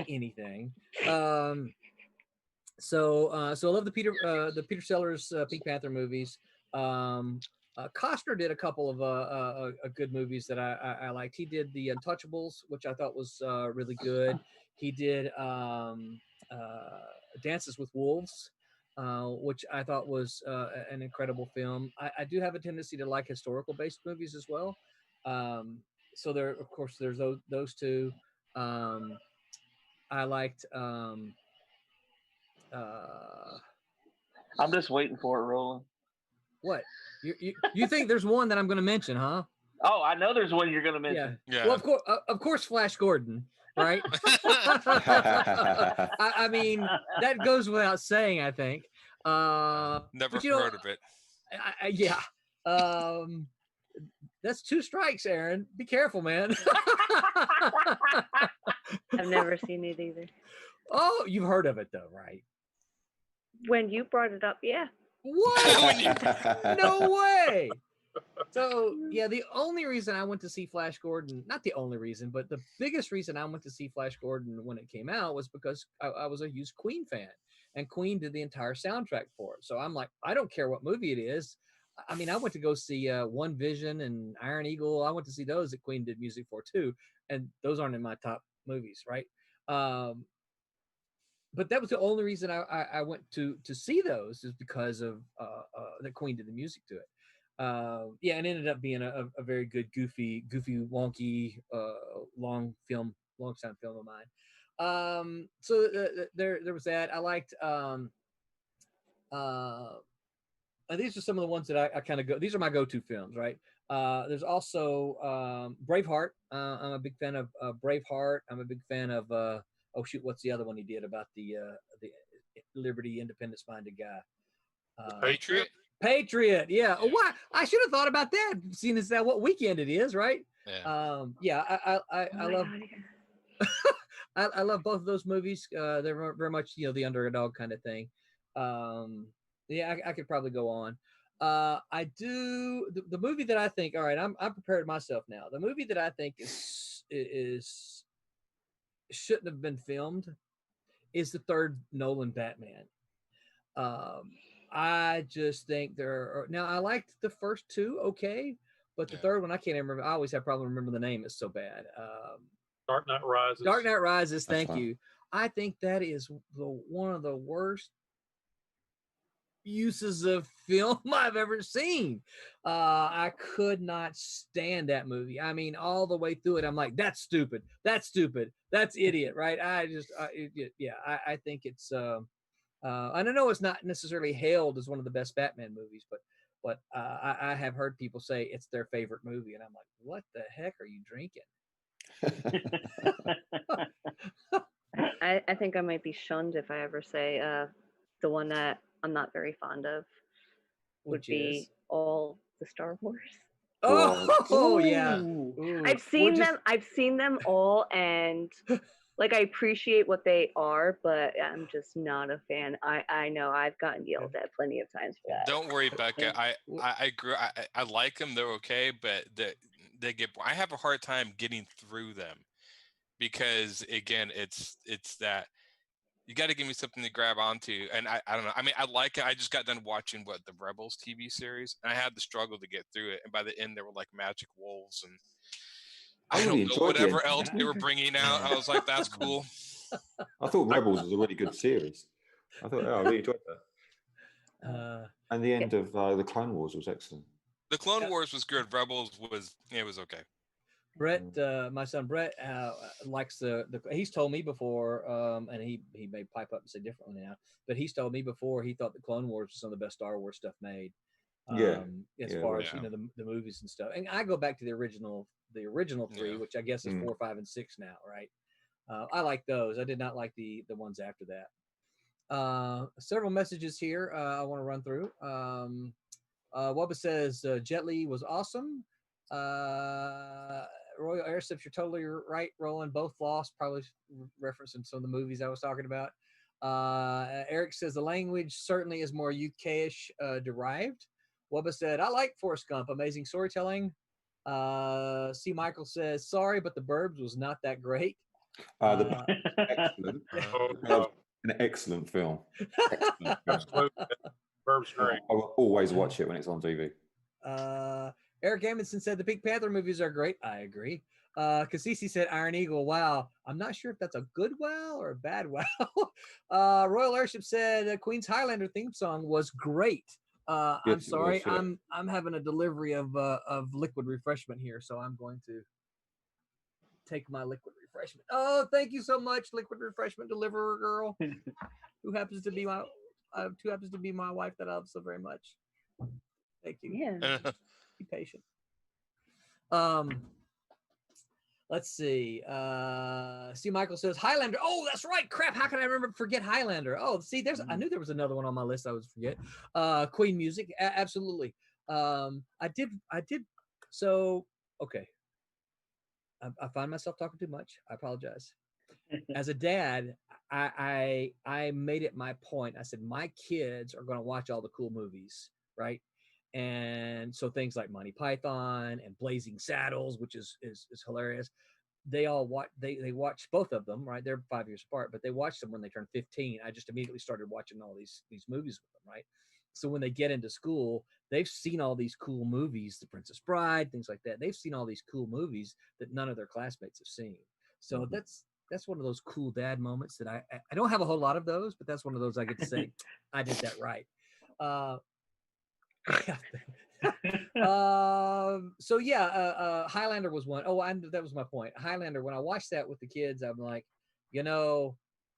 anything. So I love the Peter Sellers Pink Panther movies. Costner did a couple of good movies that I liked. He did The Untouchables, which I thought was really good. He did Dances with Wolves, which I thought was an incredible film. I do have a tendency to like historical based movies as well. So there's those two. I liked. I'm just waiting for it, Roland. What? You think there's one that I'm going to mention, huh? Oh, I know there's one you're going to mention. Yeah. Well, of course, Flash Gordon, right? I mean, that goes without saying, I think. Never heard of it. Yeah. That's 2 strikes, Aaron. Be careful, man. I've never seen it either. Oh, you've heard of it though, right? When you brought it up, yeah. What? No way. So yeah, the only reason I went to see Flash Gordon, not the only reason, but the biggest reason I went to see Flash Gordon when it came out was because I was a huge Queen fan, and Queen did the entire soundtrack for it. So I'm like, I don't care what movie it is. I mean, I went to go see One Vision and Iron Eagle. I went to see those that Queen did music for too, and those aren't in my top movies, right? But that was the only reason I went to see those, is because of that Queen did the music to it. Yeah, and it ended up being a very good, goofy, wonky, long sound film of mine. So there was that. I liked. These are some of the ones that I kind of go. These are my go-to films, right? There's also Braveheart. I'm a big fan of Braveheart. I'm a big fan of. Oh shoot, what's the other one he did about the liberty, independence-minded guy? Patriot. Patriot, yeah. Oh, why? I should have thought about that, seeing as that what weekend it is, right? Yeah. I love. I love both of those movies. They're very much the underdog kind of thing. Yeah, I could probably go on. I do the movie that I think. All right, I'm prepared myself now. The movie that I think is shouldn't have been filmed is the third Nolan Batman. I just think now I liked the first 2 okay, but the third one I can't remember. I always have problem remembering the name. It's so bad. Dark Knight Rises. Dark Knight Rises. Thank you. I think that is one of the worst uses of film I've ever seen. I could not stand that movie. I mean, all the way through it, I'm like, that's stupid. That's stupid. That's idiot, right? I think it's. I don't know it's not necessarily hailed as one of the best Batman movies, but I have heard people say it's their favorite movie, and I'm like, what the heck are you drinking? I think I might be shunned if I ever say the one that I'm not very fond of would be all the Star Wars. Oh yeah. Ooh. I've seen them. I've seen them all, and like I appreciate what they are, but I'm just not a fan. I know I've gotten yelled at plenty of times for that. Don't worry, Becca. I agree. I like them. They're okay, but they get. I have a hard time getting through them because again, it's that. You got to give me something to grab onto, and I don't know. I mean, I like it. I just got done watching the Rebels TV series, and I had the struggle to get through it. And by the end, there were like magic wolves, and I don't know whatever else they were bringing out. I was like, that's cool. I thought Rebels was a really good series. I really enjoyed that. And the end of the Clone Wars was excellent. The Clone Wars was good. Rebels was okay. Brett, my son Brett, likes the. He's told me before, and he may pipe up and say differently now, but he's told me before he thought the Clone Wars was some of the best Star Wars stuff made. As far as the movies and stuff, and I go back to the original three, which I guess is 4, 5, and 6 now, right? I like those. I did not like the ones after that. Several messages here I want to run through. Wubba says Jet Li was awesome. Royal Airships, you're totally right, Roland. Both lost, probably referencing some of the movies I was talking about. Eric says the language certainly is more UK-ish derived. Wubba said, I like Forrest Gump, amazing storytelling. C. Michael says, sorry, but The Burbs was not that great. Excellent. An excellent film. Absolutely. Burbs great. I will always watch it when it's on TV. Eric Amundsen said the Pink Panther movies are great. I agree. Cassisi said Iron Eagle. Wow. I'm not sure if that's a good wow or a bad wow. Royal Airship said Queen's Highlander theme song was great. I'm sorry. I'm having a delivery of liquid refreshment here, so I'm going to take my liquid refreshment. Oh, thank you so much, liquid refreshment deliverer girl, who happens to be my wife that I love so very much. Thank you. Yeah. Be patient. Let's see. See, Michael says Highlander. Oh, that's right. Crap. How can I forget Highlander? Oh, see, I knew there was another one on my list I was forget. Queen music. Absolutely. I did. So, okay. I find myself talking too much. I apologize. As a dad, I made it my point. I said, my kids are going to watch all the cool movies, right? And so things like Monty Python and Blazing Saddles, which is hilarious. They all watch. They watch both of them, right? They're 5 years apart, but they watched them when they turned 15. I just immediately started watching all these movies with them, right? So when they get into school, they've seen all these cool movies, The Princess Bride, things like that. They've seen all these cool movies that none of their classmates have seen. So that's one of those cool dad moments that I don't have a whole lot of those, but that's one of those I get to say I did that right. So yeah, Highlander was one. Oh, that was my point. Highlander, when I watched that with the kids, I'm like, the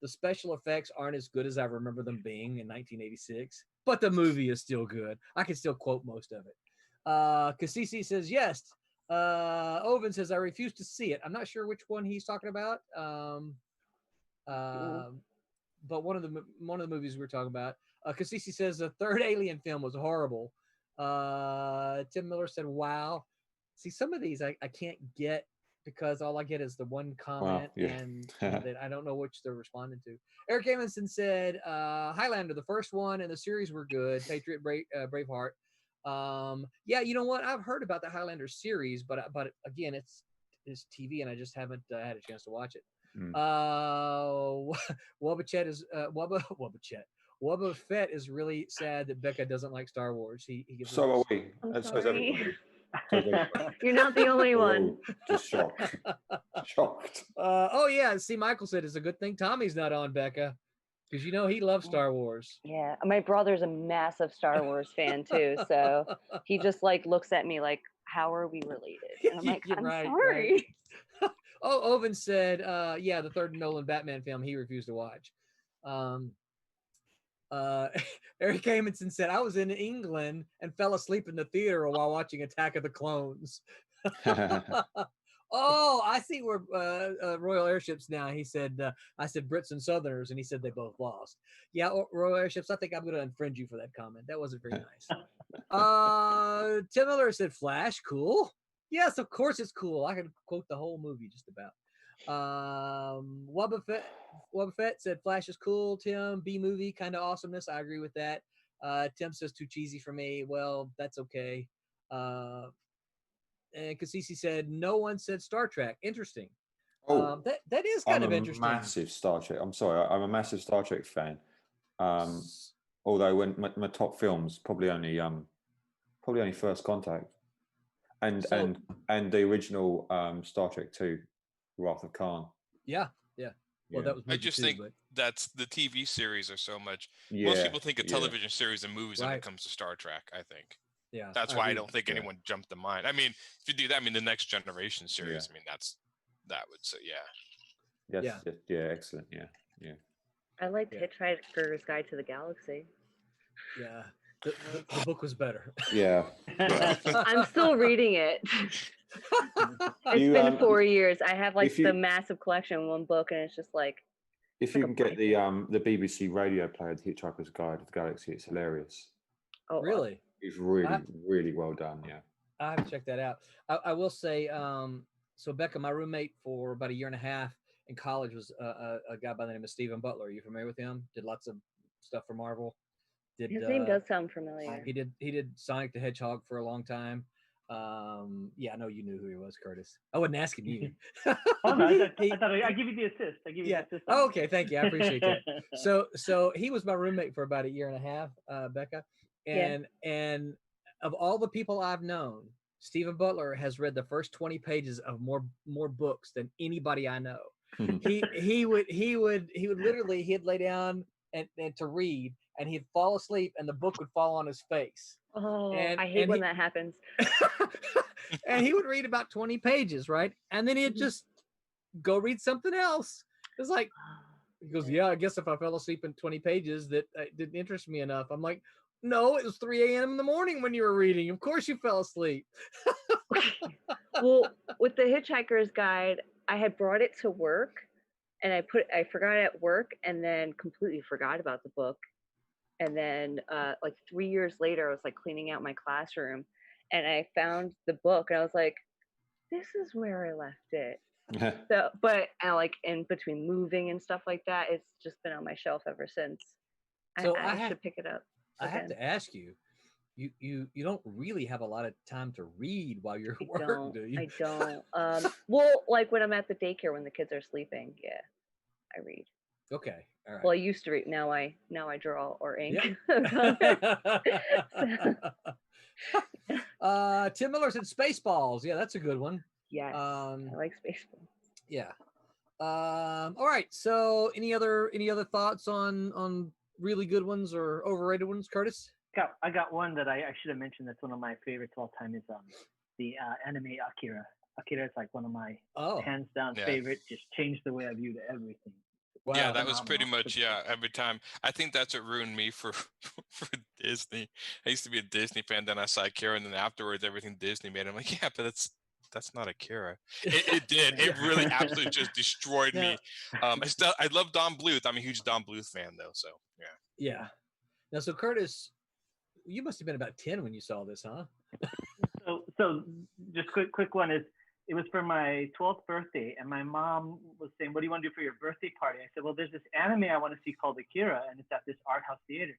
special effects aren't as good as I remember them being in 1986, but the movie is still good. I can still quote most of it. Cassisi says yes. Oven says I refuse to see it. I'm not sure which one he's talking about. But one of the movies we're talking about. Cassisi says the third Alien film was horrible. Tim Miller said, wow. See, some of these I can't get because all I get is the one comment and I don't know which they're responding to. Eric Amundsen said, Highlander, the first one and the series were good. Patriot, Braveheart. Yeah, you know what? I've heard about the Highlander series, but again, it's TV and I just haven't had a chance to watch it. Wubba Fett is really sad that Becca doesn't like Star Wars. He gives so are we. And so is everybody. You're not the only one. Just shocked. Shocked. Oh yeah, see, Michael said it's a good thing Tommy's not on, Becca, because you know he loves Star Wars. Yeah, my brother's a massive Star Wars fan too, so he just like looks at me like, "How are we related?" And I'm like, "I'm sorry." Right. Oh, Oven said, yeah, the third Nolan Batman film he refused to watch. Eric Amundsen said, I was in England and fell asleep in the theater while watching Attack of the Clones. Oh, I see where Royal Airships now. He said, I said Brits and Southerners, and he said they both lost. Yeah, Royal Airships, I think I'm going to unfriend you for that comment. That wasn't very nice. Tim Miller said, Flash, cool. Yes, of course it's cool. I can quote the whole movie just about. Wubba Fett said Flash is cool. Tim, B movie, kind of awesomeness. I agree with that. Tim says too cheesy for me. Well, that's okay. And Cassisi said no one said Star Trek. Interesting. Oh, that is kind of interesting. Massive Star Trek. I'm sorry, I'm a massive Star Trek fan. Although when my top films probably only First Contact, and the original Star Trek 2, Wrath of Khan. Yeah. Well, that was. I just think that's the TV series are so much. Most people think of television series and movies when it comes to Star Trek. I think. Yeah. That's why I don't think anyone jumped to mind. I mean, if you do that, I mean, the Next Generation series. I mean, that would say, yeah. Yes. Yeah. Excellent. Yeah. I liked Hitchhiker's Guide to the Galaxy. Yeah. The book was better. Yeah. I'm still reading it. It's been 4 years. I have like the massive collection in one book, and it's just like. If you can get the BBC radio player, The Hitchhiker's Guide to the Galaxy, it's hilarious. Oh, really? It's really, really well done. Yeah. I have to check that out. I will say, so Becca, my roommate for about a year and a half in college was a guy by the name of Stephen Butler. Are you familiar with him? Did lots of stuff for Marvel. His name does sound familiar. He did Sonic the Hedgehog for a long time. Yeah, I know you knew who he was, Curtis. I wasn't asking you. Oh no, I thought I'd give you the assist. The assist. Oh, okay, thank you. I appreciate that. So he was my roommate for about a year and a half, Becca. And of all the people I've known, Stephen Butler has read the first 20 pages of more books than anybody I know. he would literally, he'd lay down and to read, and he'd fall asleep and the book would fall on his face. Oh, I hate when that happens. And he would read about 20 pages, right? And then he'd just go read something else. It's like, he goes, yeah, I guess if I fell asleep in 20 pages that didn't interest me enough. I'm like, no, it was 3 a.m. in the morning when you were reading. Of course you fell asleep. Well, with the Hitchhiker's Guide, I had brought it to work, and I forgot it at work, and then completely forgot about the book. And then like 3 years later, I was like cleaning out my classroom, and I found the book, and I was like, this is where I left it. So, but like in between moving and stuff like that, it's just been on my shelf ever since. So I should pick it up. I have to ask you, you don't really have a lot of time to read while you're at work, do you? I don't. Well, like when I'm at the daycare when the kids are sleeping, yeah, I read. Okay. All right. Well, I used to read. Now I draw or ink. Yeah. Tim Miller said Spaceballs. Yeah, that's a good one. Yes, I like Spaceballs. Yeah. All right. So, any other thoughts on really good ones or overrated ones, Curtis? I got one that I should have mentioned. That's one of my favorites of all time. Is the anime Akira. Akira is like one of my hands down favorite. Just changed the way I viewed everything. Wow, yeah, that was pretty much every time. I think that's what ruined me for Disney. I used to be a Disney fan, then I saw Akira, and then afterwards everything Disney made, I'm like, yeah, but that's not Akira. It did. It really absolutely just destroyed me. I love Don Bluth. I'm a huge Don Bluth fan though, so yeah. Yeah. Now, so Curtis, you must have been about 10 when you saw this, huh? So just quick one is, it was for my 12th birthday, and my mom was saying, what do you want to do for your birthday party? I said, well, there's this anime I want to see called Akira, and it's at this art house theater.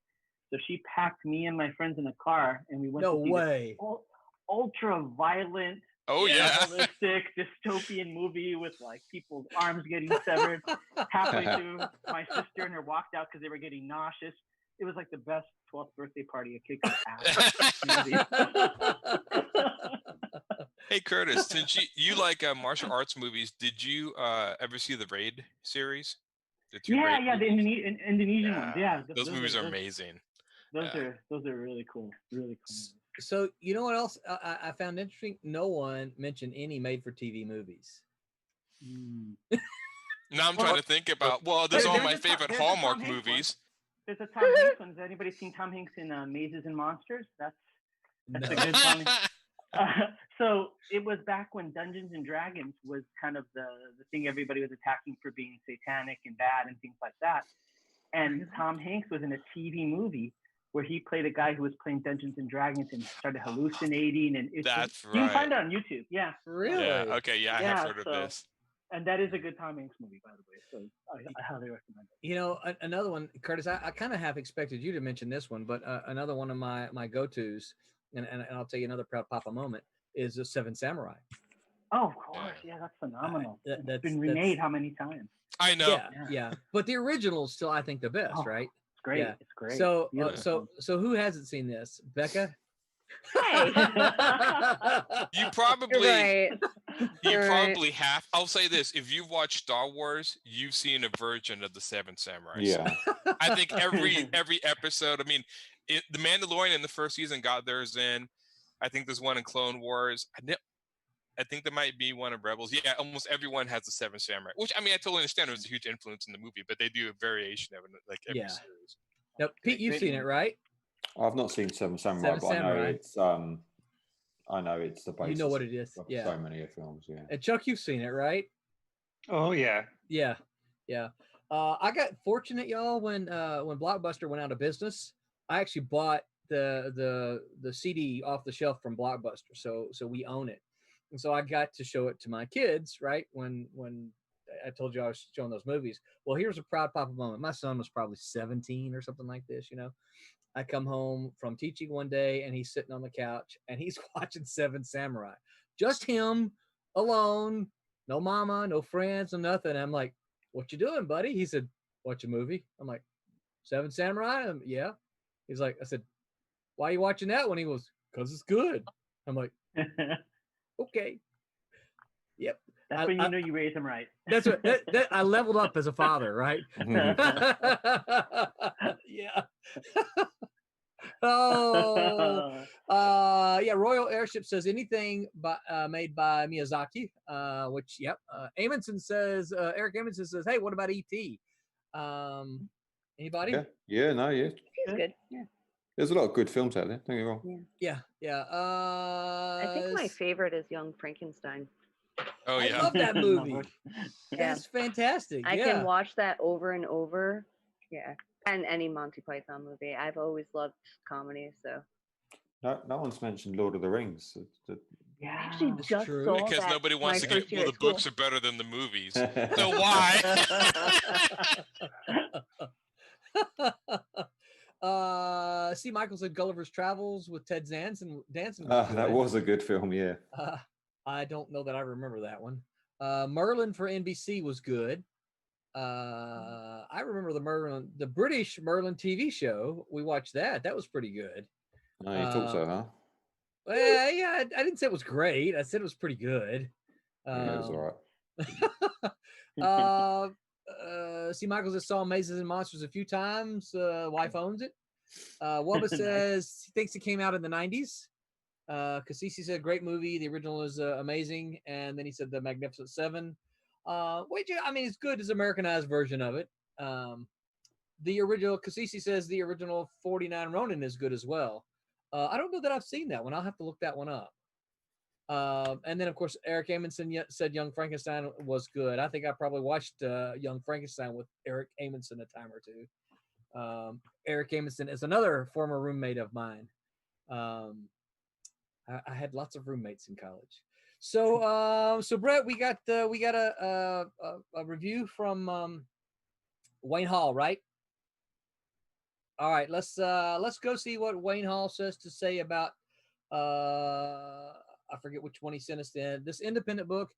So she packed me and my friends in a car, and we went to see this ultra-violent, realistic, dystopian movie with like people's arms getting severed. Halfway through, my sister and her walked out because they were getting nauseous. It was like the best 12th birthday party a kid could have. Hey Curtis, since you like martial arts movies, did you ever see the Raid series? The Yeah, Raid the movies? Indonesian ones. Yeah, those movies are amazing. Those are really cool. Really cool. So you know what else I found interesting? No one mentioned any made-for-TV movies. Now I'm trying to think about. Well, there's all my favorite Hallmark movies. There's a Tom Hanks one. Has anybody seen Tom Hanks in Mazes and Monsters? That's a good Tom. So it was back when Dungeons and Dragons was kind of the thing everybody was attacking for being satanic and bad and things like that. And Tom Hanks was in a TV movie where he played a guy who was playing Dungeons and Dragons and started hallucinating. And that's right. You can find it on YouTube. Yeah. Really? Yeah. Okay. Yeah, I have heard of this. And that is a good Tom Hanks movie, by the way. So I highly recommend it. You know, another one, Curtis. I kind of have expected you to mention this one, but another one of my go-tos, and I'll tell you another proud papa moment, is the Seven Samurai. Oh, of course. Yeah, that's phenomenal. It's been remade how many times? I know. Yeah. But the original is still, I think, the best, right? It's great. Yeah. It's great. So who hasn't seen this? Becca? Hey. You probably right. probably have. I'll say this: if you've watched Star Wars, you've seen a version of the Seven Samurai. Yeah. I think every episode. I mean, the Mandalorian in the first season got theirs in. I think there's one in Clone Wars. I think there might be one in Rebels. Yeah, almost everyone has the Seven Samurai. Which, I mean, I totally understand it was a huge influence in the movie, but they do a variation of it like every series. Now, Pete, you've seen it, right? I've not seen Seven Samurai, but I know it's the basis. You know what it is. Of so many films. Yeah. And Chuck, you've seen it, right? Oh yeah. Yeah. I got fortunate, y'all, when Blockbuster went out of business. I actually bought the CD off the shelf from Blockbuster, so we own it, and so I got to show it to my kids, right? When I told you I was showing those movies. Well, here's a proud papa moment. My son was probably 17 or something like this, you know. I come home from teaching one day, and he's sitting on the couch, and he's watching Seven Samurai. Just him, alone, no mama, no friends, no nothing. I'm like, what you doing, buddy? He said, watch a movie. I'm like, Seven Samurai? Yeah. He's like, I said, why are you watching that one? He goes, because it's good. I'm like, okay. Yep. That's when you know you raised him right. That's what I leveled up as a father, right? Yeah. Royal Airship says anything made by Miyazaki, which Amundsen says, Eric Amundsen says, hey, what about E.T.? Anybody? Yeah. He's good. Yeah. There's a lot of good films out there, don't get me wrong. Yeah. I think my favorite is Young Frankenstein. Oh yeah. I love that movie. That's fantastic. I can watch that over and over. Yeah. And any Monty Python movie. I've always loved comedy, so. No one's mentioned Lord of the Rings. Yeah, actually just saw because that nobody wants to get. Well, the books are better than the movies, so why? C. Michael said Gulliver's Travels with Ted Danson. That was a good film, yeah. I don't know that I remember that one. Merlin for NBC was good. I remember the British Merlin TV show. We watched that. That was pretty good. Oh, you thought so, huh? Well, yeah, I didn't say it was great. I said it was pretty good. Yeah, it was all right. See, Michael just saw Mazes and Monsters a few times. Wife owns it. Wubba says he thinks it came out in the 90s. Cassisi said great movie. The original is amazing. And then he said The Magnificent Seven. Which, I mean, it's good as Americanized version of it. The original, Cassisi says the original 49 Ronin is good as well. I don't know that I've seen that one. I'll have to look that one up. And then, of course, Eric Amundsen said Young Frankenstein was good. I think I probably watched Young Frankenstein with Eric Amundsen a time or two. Eric Amundsen is another former roommate of mine. I had lots of roommates in college. So Brett, we got a review from Wayne Hall, right? All right, let's go see what Wayne Hall says to say about I forget which one he sent us in. This independent book.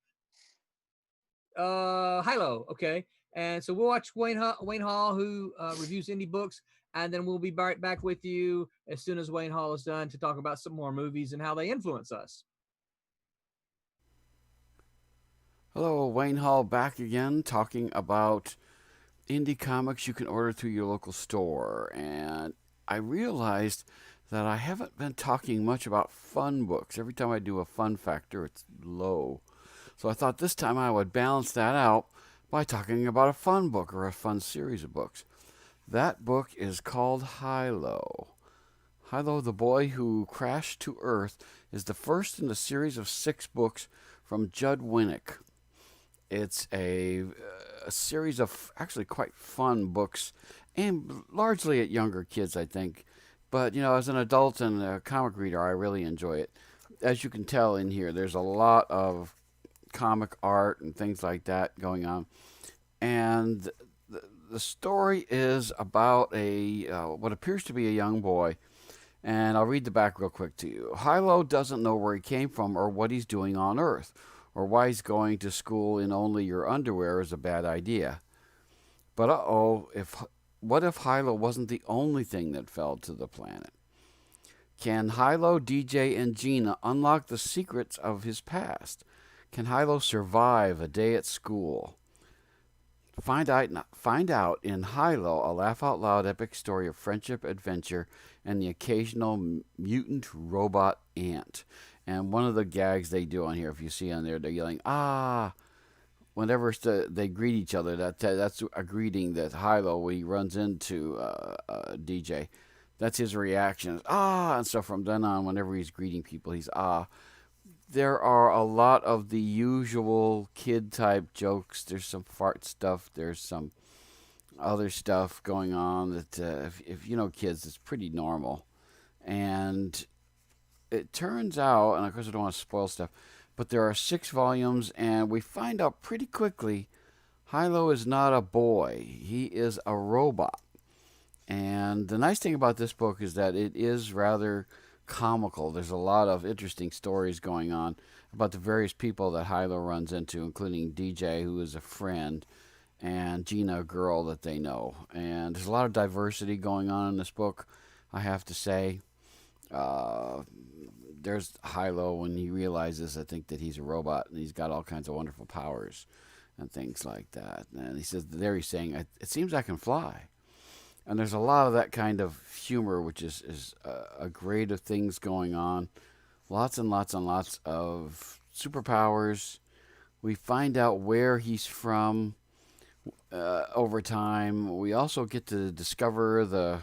Hilo, okay. And so we'll watch Wayne Hall, who reviews indie books, and then we'll be right back with you as soon as Wayne Hall is done to talk about some more movies and how they influence us. Hello, Wayne Hall back again, talking about indie comics you can order through your local store. And I realized that I haven't been talking much about fun books. Every time I do a fun factor, it's low. So I thought this time I would balance that out by talking about a fun book or a fun series of books. That book is called Hilo. Hilo, the Boy Who Crashed to Earth, is the first in a series of 6 books from Judd Winnick. It's a series of actually quite fun books, aimed largely at younger kids, I think. But, as an adult and a comic reader, I really enjoy it. As you can tell in here, there's a lot of comic art and things like that going on. And the story is about what appears to be a young boy. And I'll read the back real quick to you. Hilo doesn't know where he came from or what he's doing on Earth, or why he's going to school in only your underwear is a bad idea. But what if Hilo wasn't the only thing that fell to the planet? Can Hilo, DJ, and Gina unlock the secrets of his past? Can Hilo survive a day at school? Find out in Hilo, a laugh-out-loud epic story of friendship, adventure, and the occasional mutant robot ant. And one of the gags they do on here, if you see on there, they're yelling, "Ah!" Whenever they greet each other. That's a greeting that Hilo, when he runs into DJ, that's his reaction. "Ah!" And so from then on, whenever he's greeting people, he's "ah." There are a lot of the usual kid-type jokes. There's some fart stuff. There's some other stuff going on that, if you know kids, it's pretty normal. And it turns out, and of course I don't want to spoil stuff, but there are 6 volumes, and we find out pretty quickly Hilo is not a boy. He is a robot. And the nice thing about this book is that it is rather comical. There's a lot of interesting stories going on about the various people that Hilo runs into, including DJ, who is a friend, and Gina, a girl that they know. And there's a lot of diversity going on in this book, I have to say. There's Hilo when he realizes, I think, that he's a robot, and he's got all kinds of wonderful powers and things like that. And he says, there he's saying, "It seems I can fly." And there's a lot of that kind of humor, which is a grade of things going on. Lots and lots and lots of superpowers. We find out where he's from over time. We also get to discover the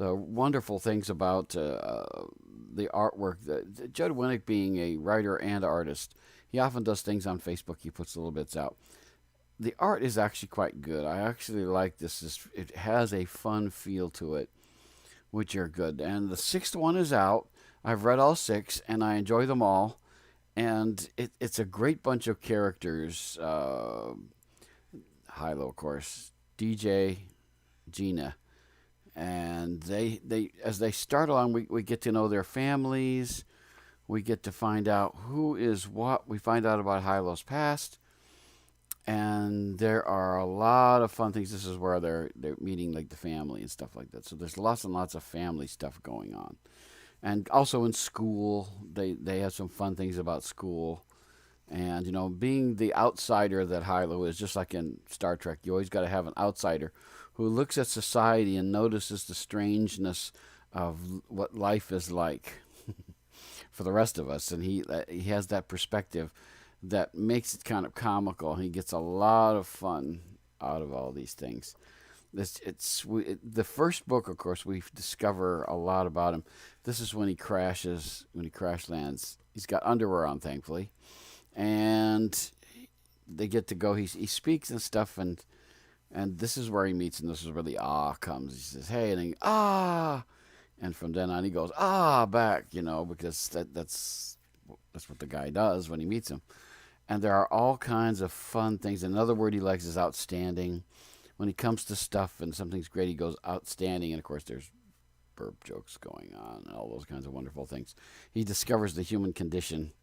wonderful things about the artwork. Judd Winnick, being a writer and artist, he often does things on Facebook. He puts little bits out. The art is actually quite good. I actually like this. It has a fun feel to it, which are good. And the 6th one is out. I've read all 6, and I enjoy them all. And it's a great bunch of characters. Hilo, of course, DJ, Gina. And they as they start along, we get to know their families. We get to find out who is what. We find out about Hilo's past. And there are a lot of fun things. This is where they're meeting, like, the family and stuff like that. So there's lots and lots of family stuff going on. And also in school, they have some fun things about school. And, being the outsider that Hilo is, just like in Star Trek, you always got to have an outsider who looks at society and notices the strangeness of what life is like for the rest of us. And he has that perspective that makes it kind of comical. He gets a lot of fun out of all these things. The first book, of course, we discover a lot about him. This is when he crash lands. He's got underwear on, thankfully. And they get to go. He speaks and stuff, and this is where he meets, and this is where the "ah" comes. He says, "Hey," and then "ah," and from then on he goes "ah" back, because that's what the guy does when he meets him. And there are all kinds of fun things. Another word he likes is outstanding. When he comes to stuff and something's great, he goes outstanding. And, of course, there's burp jokes going on and all those kinds of wonderful things. He discovers the human condition,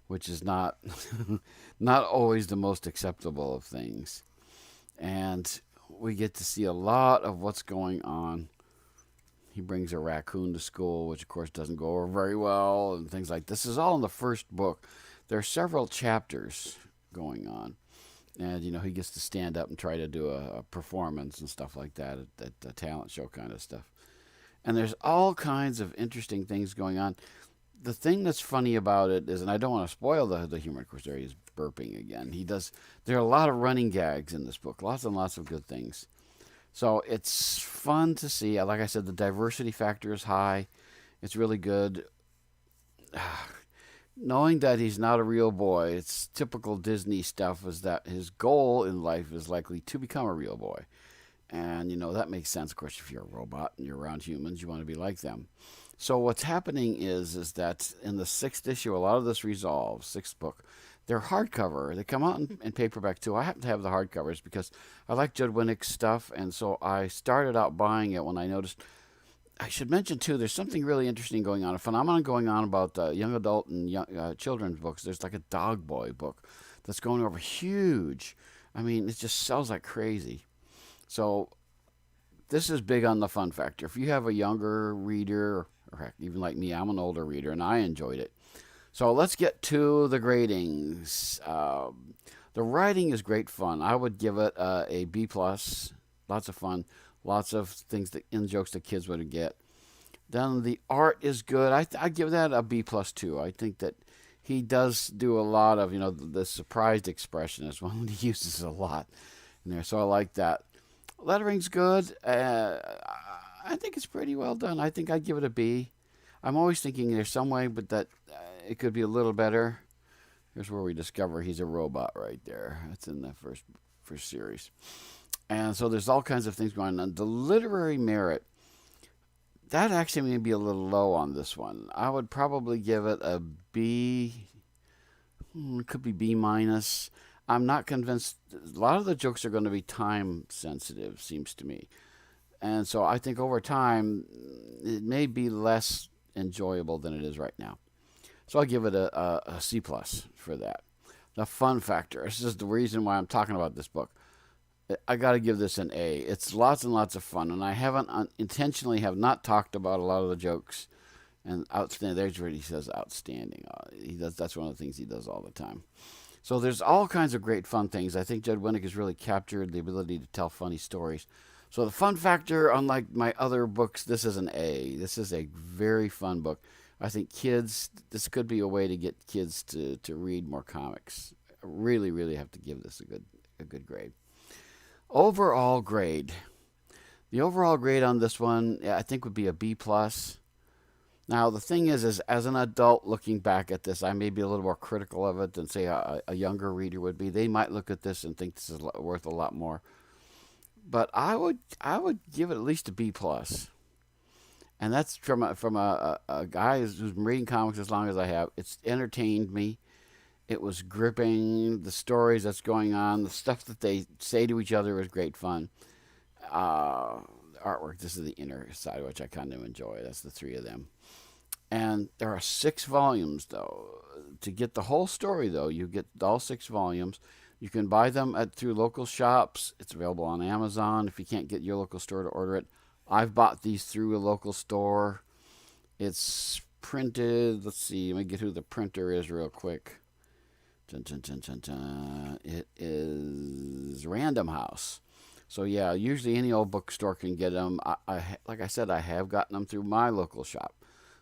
which is not not always the most acceptable of things. And we get to see a lot of what's going on. He brings a raccoon to school, which of course doesn't go over very well, and things like this. This is all in the first book. There are several chapters going on. And, he gets to stand up and try to do a performance and stuff like that at the talent show kind of stuff. And there's all kinds of interesting things going on. The thing that's funny about it is, and I don't want to spoil the humor, of course, there he is burping again. There are a lot of running gags in this book, lots and lots of good things. So it's fun to see. Like I said, the diversity factor is high. It's really good. Knowing that he's not a real boy, it's typical Disney stuff, is that his goal in life is likely to become a real boy. And, that makes sense. Of course, if you're a robot and you're around humans, you want to be like them. So what's happening is that in the 6th issue, a lot of this resolves, 6th book. They're hardcover. They come out in paperback, too. I happen to have the hardcovers because I like Judd Winnick's stuff, and so I started out buying it when I noticed. I should mention, too, there's something really interesting going on, a phenomenon going on about young adult and young, children's books. There's like a Dog Boy book that's going over huge. I mean, it just sells like crazy. So this is big on the fun factor. If you have a younger reader, or heck, even like me, I'm an older reader, and I enjoyed it. So let's get to the gradings. The writing is great fun. I would give it a B+. Lots of fun. Lots of things, in jokes that kids would get. Then the art is good. I give that a B+ too. I think that he does do a lot of, the surprised expression is one that he uses a lot in there. So I like that. Lettering's good. I think it's pretty well done. I think I'd give it a B. I'm always thinking there's some way, but that it could be a little better. Here's where we discover he's a robot right there. That's in the first series. And so there's all kinds of things going on. The literary merit, that actually may be a little low on this one. I would probably give it a B. It could be B-. I'm not convinced. A lot of the jokes are going to be time sensitive, seems to me. And so I think over time, it may be less enjoyable than it is right now. So I'll give it a C+ for that. The fun factor. This is the reason why I'm talking about this book. I got to give this an A. It's lots and lots of fun, and I haven't intentionally have not talked about a lot of the jokes. And outstanding. There's where he says outstanding. That's one of the things he does all the time. So there's all kinds of great fun things. I think Judd Winnick has really captured the ability to tell funny stories. So the fun factor, unlike my other books, this is an A. This is a very fun book. I think this could be a way to get kids to read more comics. I really, really have to give this a good grade. Overall grade. The overall grade on this one, I think, would be a B+. Now, the thing is as an adult looking back at this, I may be a little more critical of it than, say, a younger reader would be. They might look at this and think this is worth a lot more. But I would give it at least a B+. And that's from a guy who's been reading comics as long as I have. It's entertained me. It was gripping. The stories that's going on, the stuff that they say to each other is great fun. Artwork, this is the inner side, which I kind of enjoy. That's the 3 of them. And there are 6 volumes, though. To get the whole story, though, you get all 6 volumes. You can buy them through local shops. It's available on Amazon if you can't get your local store to order it. I've bought these through a local store. It's printed. Let's see. Let me get who the printer is real quick. Dun, dun, dun, dun, dun. It is Random House. So, yeah, usually any old bookstore can get them. Like I said, I have gotten them through my local shop.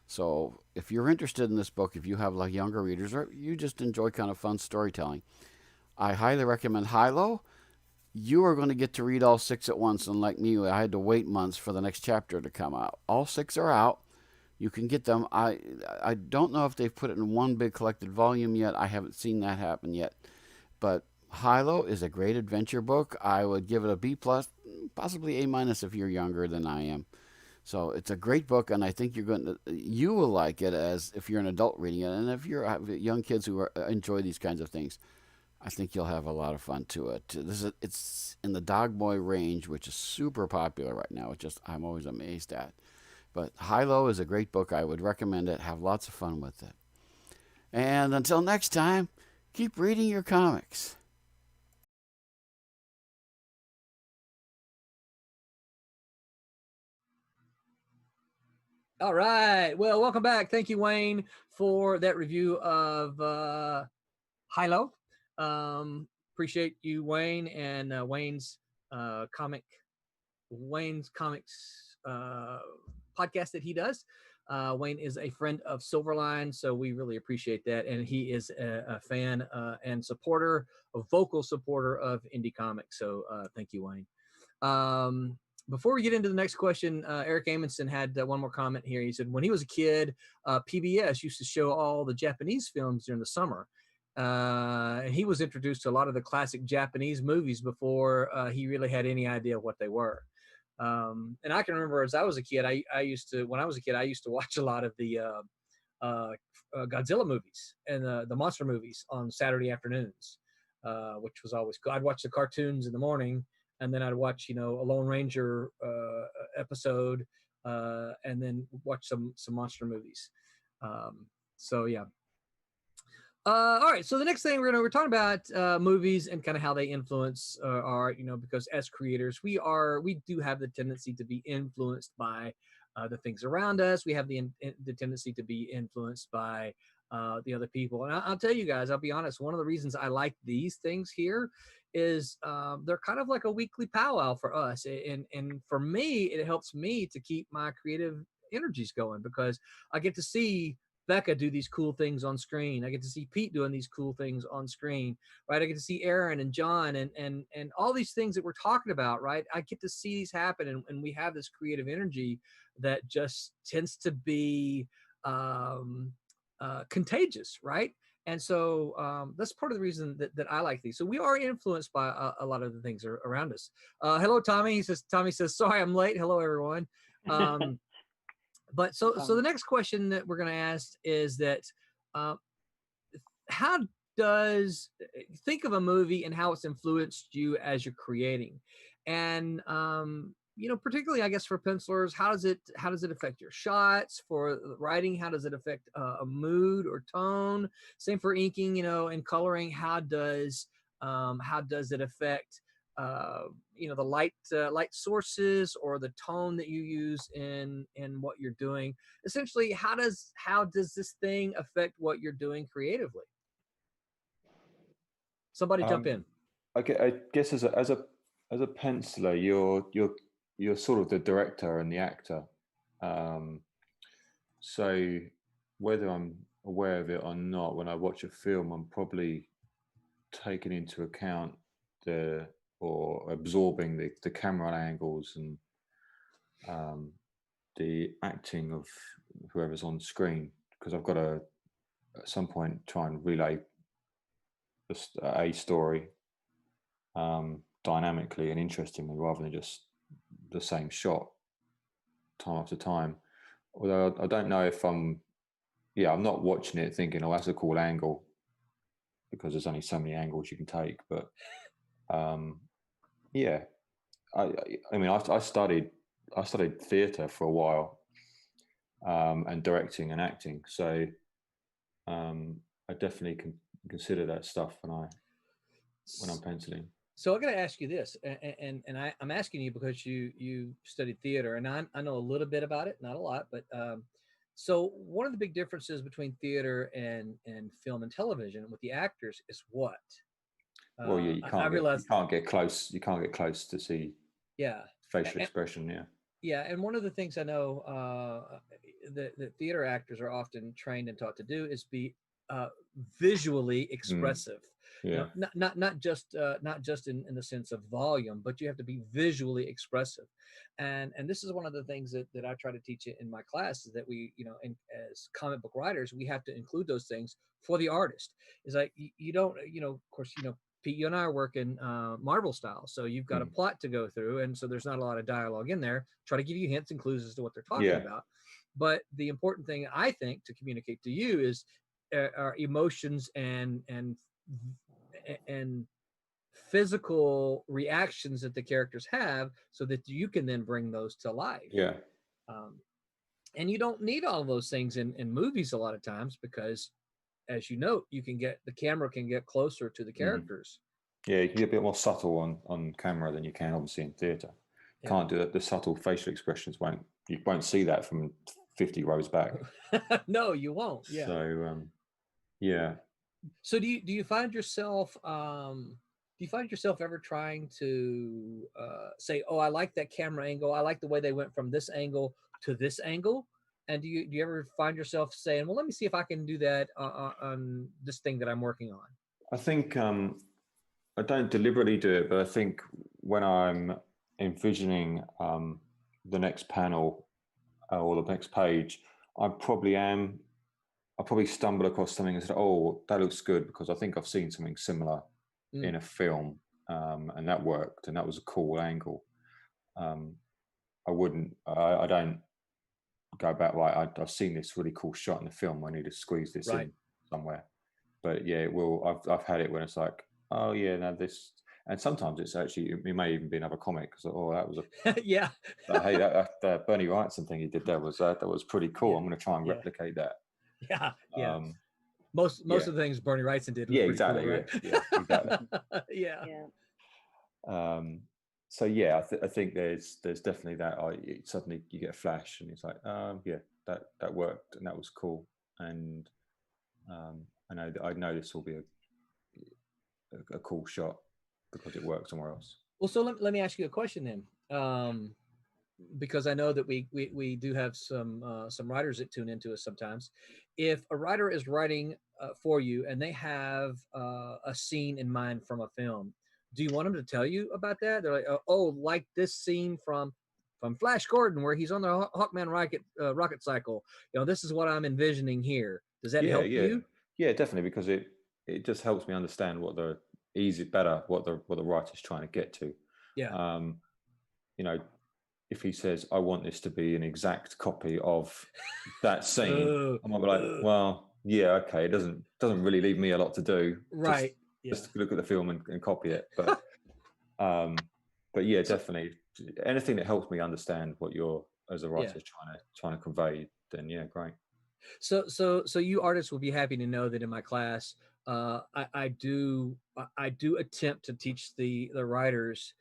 So if you're interested in this book, if you have like younger readers or you just enjoy kind of fun storytelling, I highly recommend Hilo. You are going to get to read all 6 at once, and like me, I had to wait months for the next chapter to come out. All 6 are out. You can get them. I don't know if they've put it in one big collected volume yet. I haven't seen that happen yet. But Hilo is a great adventure book. I would give it a B+, possibly A- if you're younger than I am. So it's a great book, and I think you will like it as if you're an adult reading it, and if you're young kids who enjoy these kinds of things, I think you'll have a lot of fun to it. It's in the Dog Boy range, which is super popular right now. I'm always amazed at. But Hilo is a great book. I would recommend it. Have lots of fun with it. And until next time, keep reading your comics. All right. Well, welcome back. Thank you, Wayne, for that review of Hilo. Appreciate you, Wayne, and Wayne's comics podcast that he does. Wayne is a friend of Silverline, so we really appreciate that. And he is a fan and supporter, a vocal supporter of indie comics. So thank you, Wayne. Before we get into the next question, Eric Amundsen had one more comment here. He said, when he was a kid, PBS used to show all the Japanese films during the summer. He was introduced to a lot of the classic Japanese movies before he really had any idea what they were. And I can remember as I was a kid, when I was a kid, I used to watch a lot of the Godzilla movies and the monster movies on Saturday afternoons, which was always cool. I'd watch the cartoons in the morning, and then I'd watch, a Lone Ranger episode, and then watch some monster movies. So yeah. All right. So the next thing we're talking about movies and kind of how they influence art, because as creators, we do have the tendency to be influenced by the things around us. We have the tendency to be influenced by the other people. And I'll tell you guys, I'll be honest, one of the reasons I like these things here is they're kind of like a weekly powwow for us. And for me, it helps me to keep my creative energies going, because I get to see Becca do these cool things on screen. I get to see Pete doing these cool things on screen, right? I get to see Aaron and John and all these things that we're talking about, right? I get to see these happen, and we have this creative energy that just tends to be contagious, right? And so that's part of the reason that I like these. So we are influenced by a lot of the things around us. Hello, Tommy. Tommy says, sorry, I'm late. Hello, everyone. But so the next question that we're going to ask is that how does think of a movie and how it's influenced you as you're creating, and particularly I guess for pencilers, how does it affect your shots? For writing, how does it affect a mood or tone? Same for inking, and coloring. How does it affect the light sources or the tone that you use in what you're doing? Essentially, how does this thing affect what you're doing creatively? Somebody jump in. Okay, I guess as a penciler, you're sort of the director and the actor. So whether I'm aware of it or not, when I watch a film, I'm probably taking into account or absorbing the camera angles and the acting of whoever's on screen, because I've got to at some point try and relay a story dynamically and interestingly, rather than just the same shot time after time. Although I don't know if I'm not watching it thinking, oh, that's a cool angle, because there's only so many angles you can take. But I studied theatre for a while, and directing and acting. So I definitely can consider that stuff when I'm penciling. So I'm going to ask you this, and I'm asking you because you studied theater, and I know a little bit about it, not a lot, but so one of the big differences between theater and film and television with the actors is what? Well, you can't get close. You can't get close to see. Yeah. Facial expression. Yeah. Yeah, and one of the things I know that theater actors are often trained and taught to do is be visually expressive. Yeah. Not just in the sense of volume, but you have to be visually expressive. And this is one of the things that I try to teach in my class, is that we, as comic book writers, we have to include those things for the artist. It's like you don't, of course, Pete, you and I are working Marvel style, so you've got a plot to go through, and so there's not a lot of dialogue in there. Try to give you hints and clues as to what they're talking about. But the important thing, I think, to communicate to you is our emotions and physical reactions that the characters have, so that you can then bring those to life. Yeah. And you don't need all of those things in movies a lot of times, because, as you know, the camera can get closer to the characters. Yeah, you can get a bit more subtle on camera than you can obviously in theatre. Can't do that. The subtle facial expressions you won't see that from 50 rows back. No, you won't. Yeah. So yeah. So do you find yourself ever trying to say, oh, I like that camera angle, I like the way they went from this angle to this angle, and do you ever find yourself saying, well, let me see if I can do that on this thing that I'm working on? I think I don't deliberately do it, but I think when I'm envisioning the next panel or the next page, I probably stumble across something and say, oh, that looks good, because I think I've seen something similar in a film, and that worked, and that was a cool angle. I don't go back, right, I've seen this really cool shot in the film, I need to squeeze this in somewhere. But yeah, I've had it when it's like, oh yeah, now this, and sometimes it's actually, it may even be another comic, because oh, that was a yeah. Hey, that Bernie Wrightson thing he did there was that was pretty cool. I'm going to try and replicate that. Yeah, yeah. Most of the things Bernie Wrightson did was pretty exactly, cool, right? Yeah, exactly. Yeah. So yeah, I think there's definitely that. Suddenly you get a flash, and it's like, yeah, that worked, and that was cool, and I know this will be a cool shot because it worked somewhere else. Well, so let me ask you a question then, because I know that we do have some writers that tune into us sometimes. If a writer is writing for you and they have a scene in mind from a film, do you want them to tell you about that? They're like, oh, like this scene from Flash Gordon where he's on the Hawkman rocket cycle. This is what I'm envisioning here. Does that help you? Yeah, definitely, because it just helps me understand what the writer's trying to get to. Yeah. If he says, I want this to be an exact copy of that scene, I might be like, well, yeah, okay, it doesn't really leave me a lot to do. Right. Just look at the film and copy it. But yeah, definitely anything that helps me understand what you're, as a writer, trying to convey, then yeah, great. So you artists will be happy to know that in my class, I do attempt to teach the writers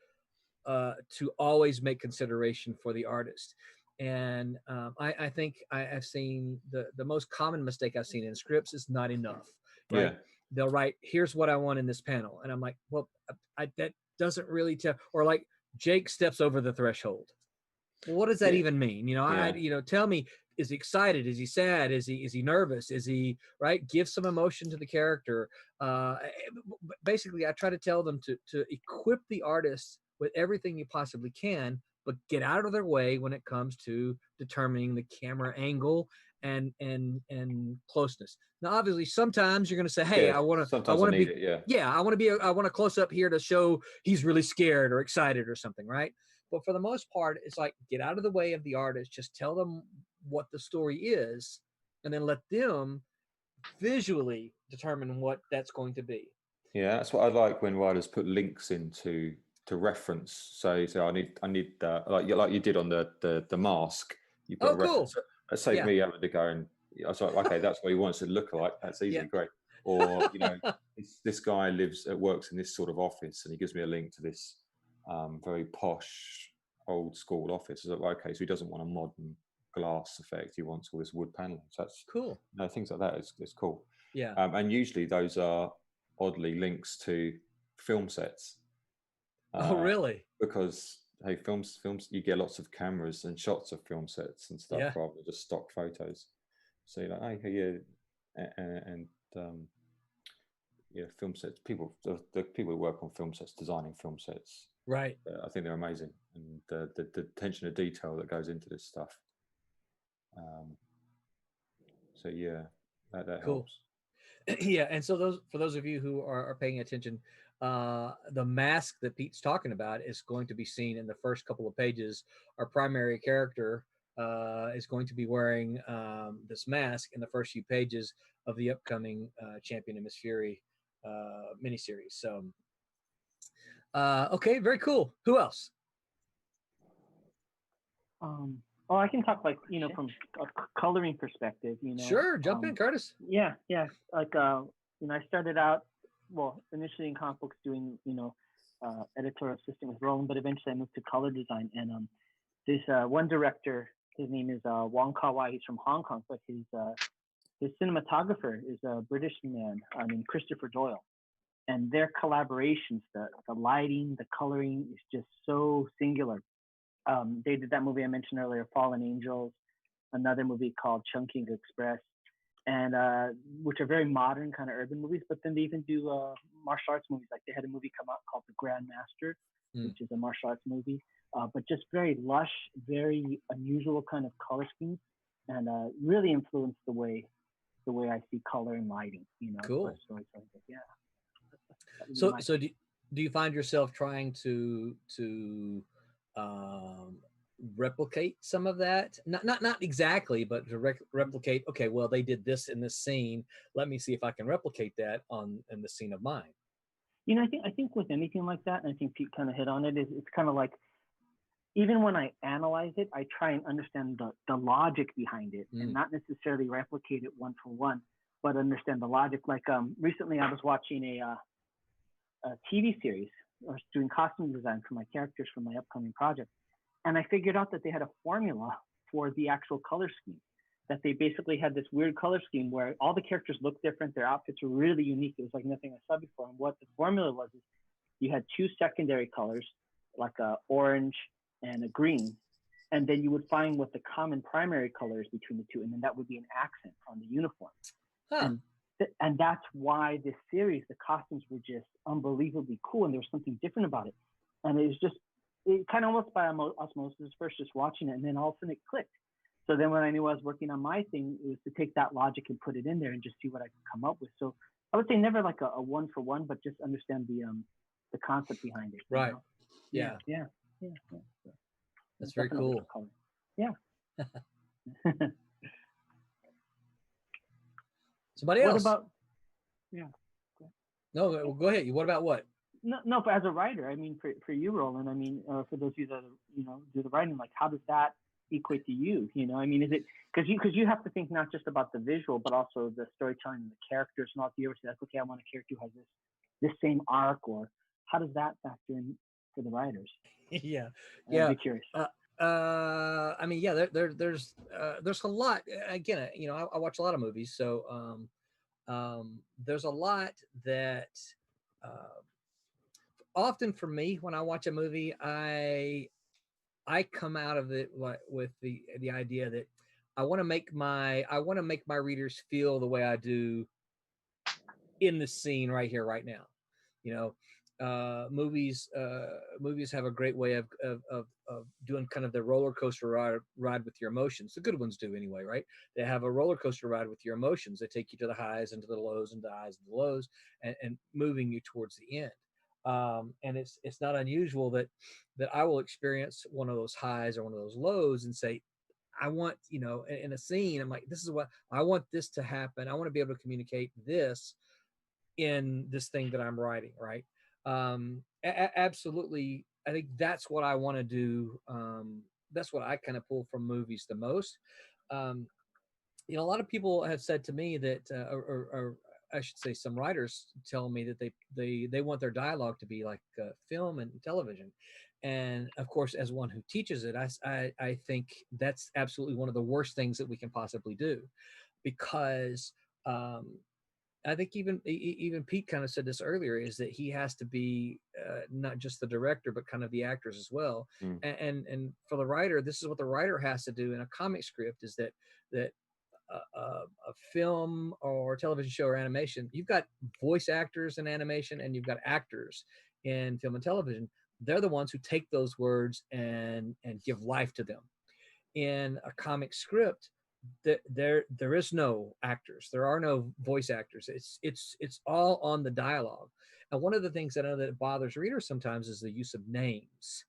to always make consideration for the artist. And I think I've seen the most common mistake I've seen in scripts is not enough, right? Yeah. They'll write, here's what I want in this panel. And I'm like, well, that doesn't really tell. Or like, Jake steps over the threshold. Well, what does that even mean? Tell me, is he excited? Is he sad? Is he nervous? Is he, right? Give some emotion to the character. Basically, I try to tell them to equip the artist with everything you possibly can, but get out of their way when it comes to determining the camera angle and closeness. Now, obviously, sometimes you're going to say, "Hey, I want a close up here to show he's really scared or excited or something," right? But for the most part, it's like, get out of the way of the artist. Just tell them what the story is, and then let them visually determine what that's going to be. Yeah, that's what I like when writers put links into to reference. So I need like you did on the mask. You put a reference. Cool. That saved me having to go and I was like, okay, that's what he wants to look like. That's easy, great. Or this guy works in this sort of office, and he gives me a link to this very posh old school office. I was like, okay, so he doesn't want a modern glass effect. He wants all this wood paneling. So that's cool. Things like that is cool. Yeah. And usually those are oddly links to film sets. Oh, really? Because hey, films, you get lots of cameras and shots of film sets and stuff rather than just stock photos. So you're like, hey, yeah, and film sets. The people who work on film sets, designing film sets, right? I think they're amazing, and the attention to detail that goes into this stuff. So yeah, that cool. Helps. Yeah, and so for those of you who are paying attention, the mask that Pete's talking about is going to be seen in the first couple of pages. Our primary character is going to be wearing this mask in the first few pages of the upcoming Champion of Miss Fury miniseries. So, okay, very cool. Who else? I can talk from a coloring perspective. Sure, jump in, Kurtis. Yeah. Like I started out initially in comic books doing editorial assistant with Roland, but eventually I moved to color design. And this one director His name is Wong Kar-wai. He's from Hong Kong, but his cinematographer is a British man named Christopher Doyle. And their collaborations, the lighting, the coloring is just so singular. They did that movie I mentioned earlier, Fallen Angels, another movie called Chungking Express, and which are very modern kind of urban movies. But then they even do martial arts movies. Like they had a movie come out called The Grand Master, which is a martial arts movie, but just very lush, very unusual kind of color schemes, and really influenced the way I see color and lighting. Cool. Yeah. So do you find yourself trying to replicate some of that? Not exactly, but to replicate. Okay, well, they did this in this scene. Let me see if I can replicate that in the scene of mine. I think with anything like that, and I think Pete kind of hit on it, is it's kind of like, even when I analyze it, I try and understand the logic behind it, and not necessarily replicate it one for one, but understand the logic. Like recently, I was watching a TV series. I was doing costume design for my characters for my upcoming project, and I figured out that they had a formula for the actual color scheme. That they basically had this weird color scheme where all the characters looked different. Their outfits were really unique. It was like nothing I saw before. And what the formula was is you had two secondary colors, like a orange and a green, and then you would find what the common primary color is between the two, and then that would be an accent on the uniform. And that's why this series, the costumes were just unbelievably cool, and there was something different about it. And it kind of almost by osmosis first, just watching it, and then all of a sudden it clicked. So then when I knew I was working on my thing, it was to take that logic and put it in there and just see what I could come up with. So I would say never like a one for one, but just understand the concept behind it. Right. Yeah. That's very cool. Yeah. Somebody else. What about? Yeah. No, go ahead. What about what? No, but as a writer, I mean, for you, Roland, I mean, for those of you that do the writing, like, how does that equate to you? I mean, is it because you have to think not just about the visual, but also the storytelling and the characters, and all. Do you ever say, like, okay, I want a character who has this same arc, or how does that factor in for the writers? Yeah. I'd be curious. I mean, yeah, there's a lot. Again, I watch a lot of movies, so there's a lot that often for me when I watch a movie, I come out of it with the idea that I want to make my readers feel the way I do in the scene right here, right now. Movies have a great way of doing kind of the roller coaster ride with your emotions. The good ones do anyway, right? They have a roller coaster ride with your emotions. They take you to the highs and to the lows and the highs and the lows, and moving you towards the end. And it's not unusual that I will experience one of those highs or one of those lows and say, I want, in a scene, I'm like, this is what I want this to happen. I want to be able to communicate this in this thing that I'm writing, right? Absolutely. I think that's what I want to do. That's what I kind of pull from movies the most. A lot of people have said to me that, or I should say, some writers tell me that they want their dialogue to be like film and television. And of course, as one who teaches it, I think that's absolutely one of the worst things that we can possibly do, because I think even Pete kind of said this earlier, is that he has to be not just the director, but kind of the actors as well. And for the writer, this is what the writer has to do in a comic script, is that a film or television show or animation, you've got voice actors in animation and you've got actors in film and television. They're the ones who take those words and give life to them. In a comic script, there is no actors. There are no voice actors. It's all on the dialogue. And one of the things that I know that bothers readers sometimes is the use of names.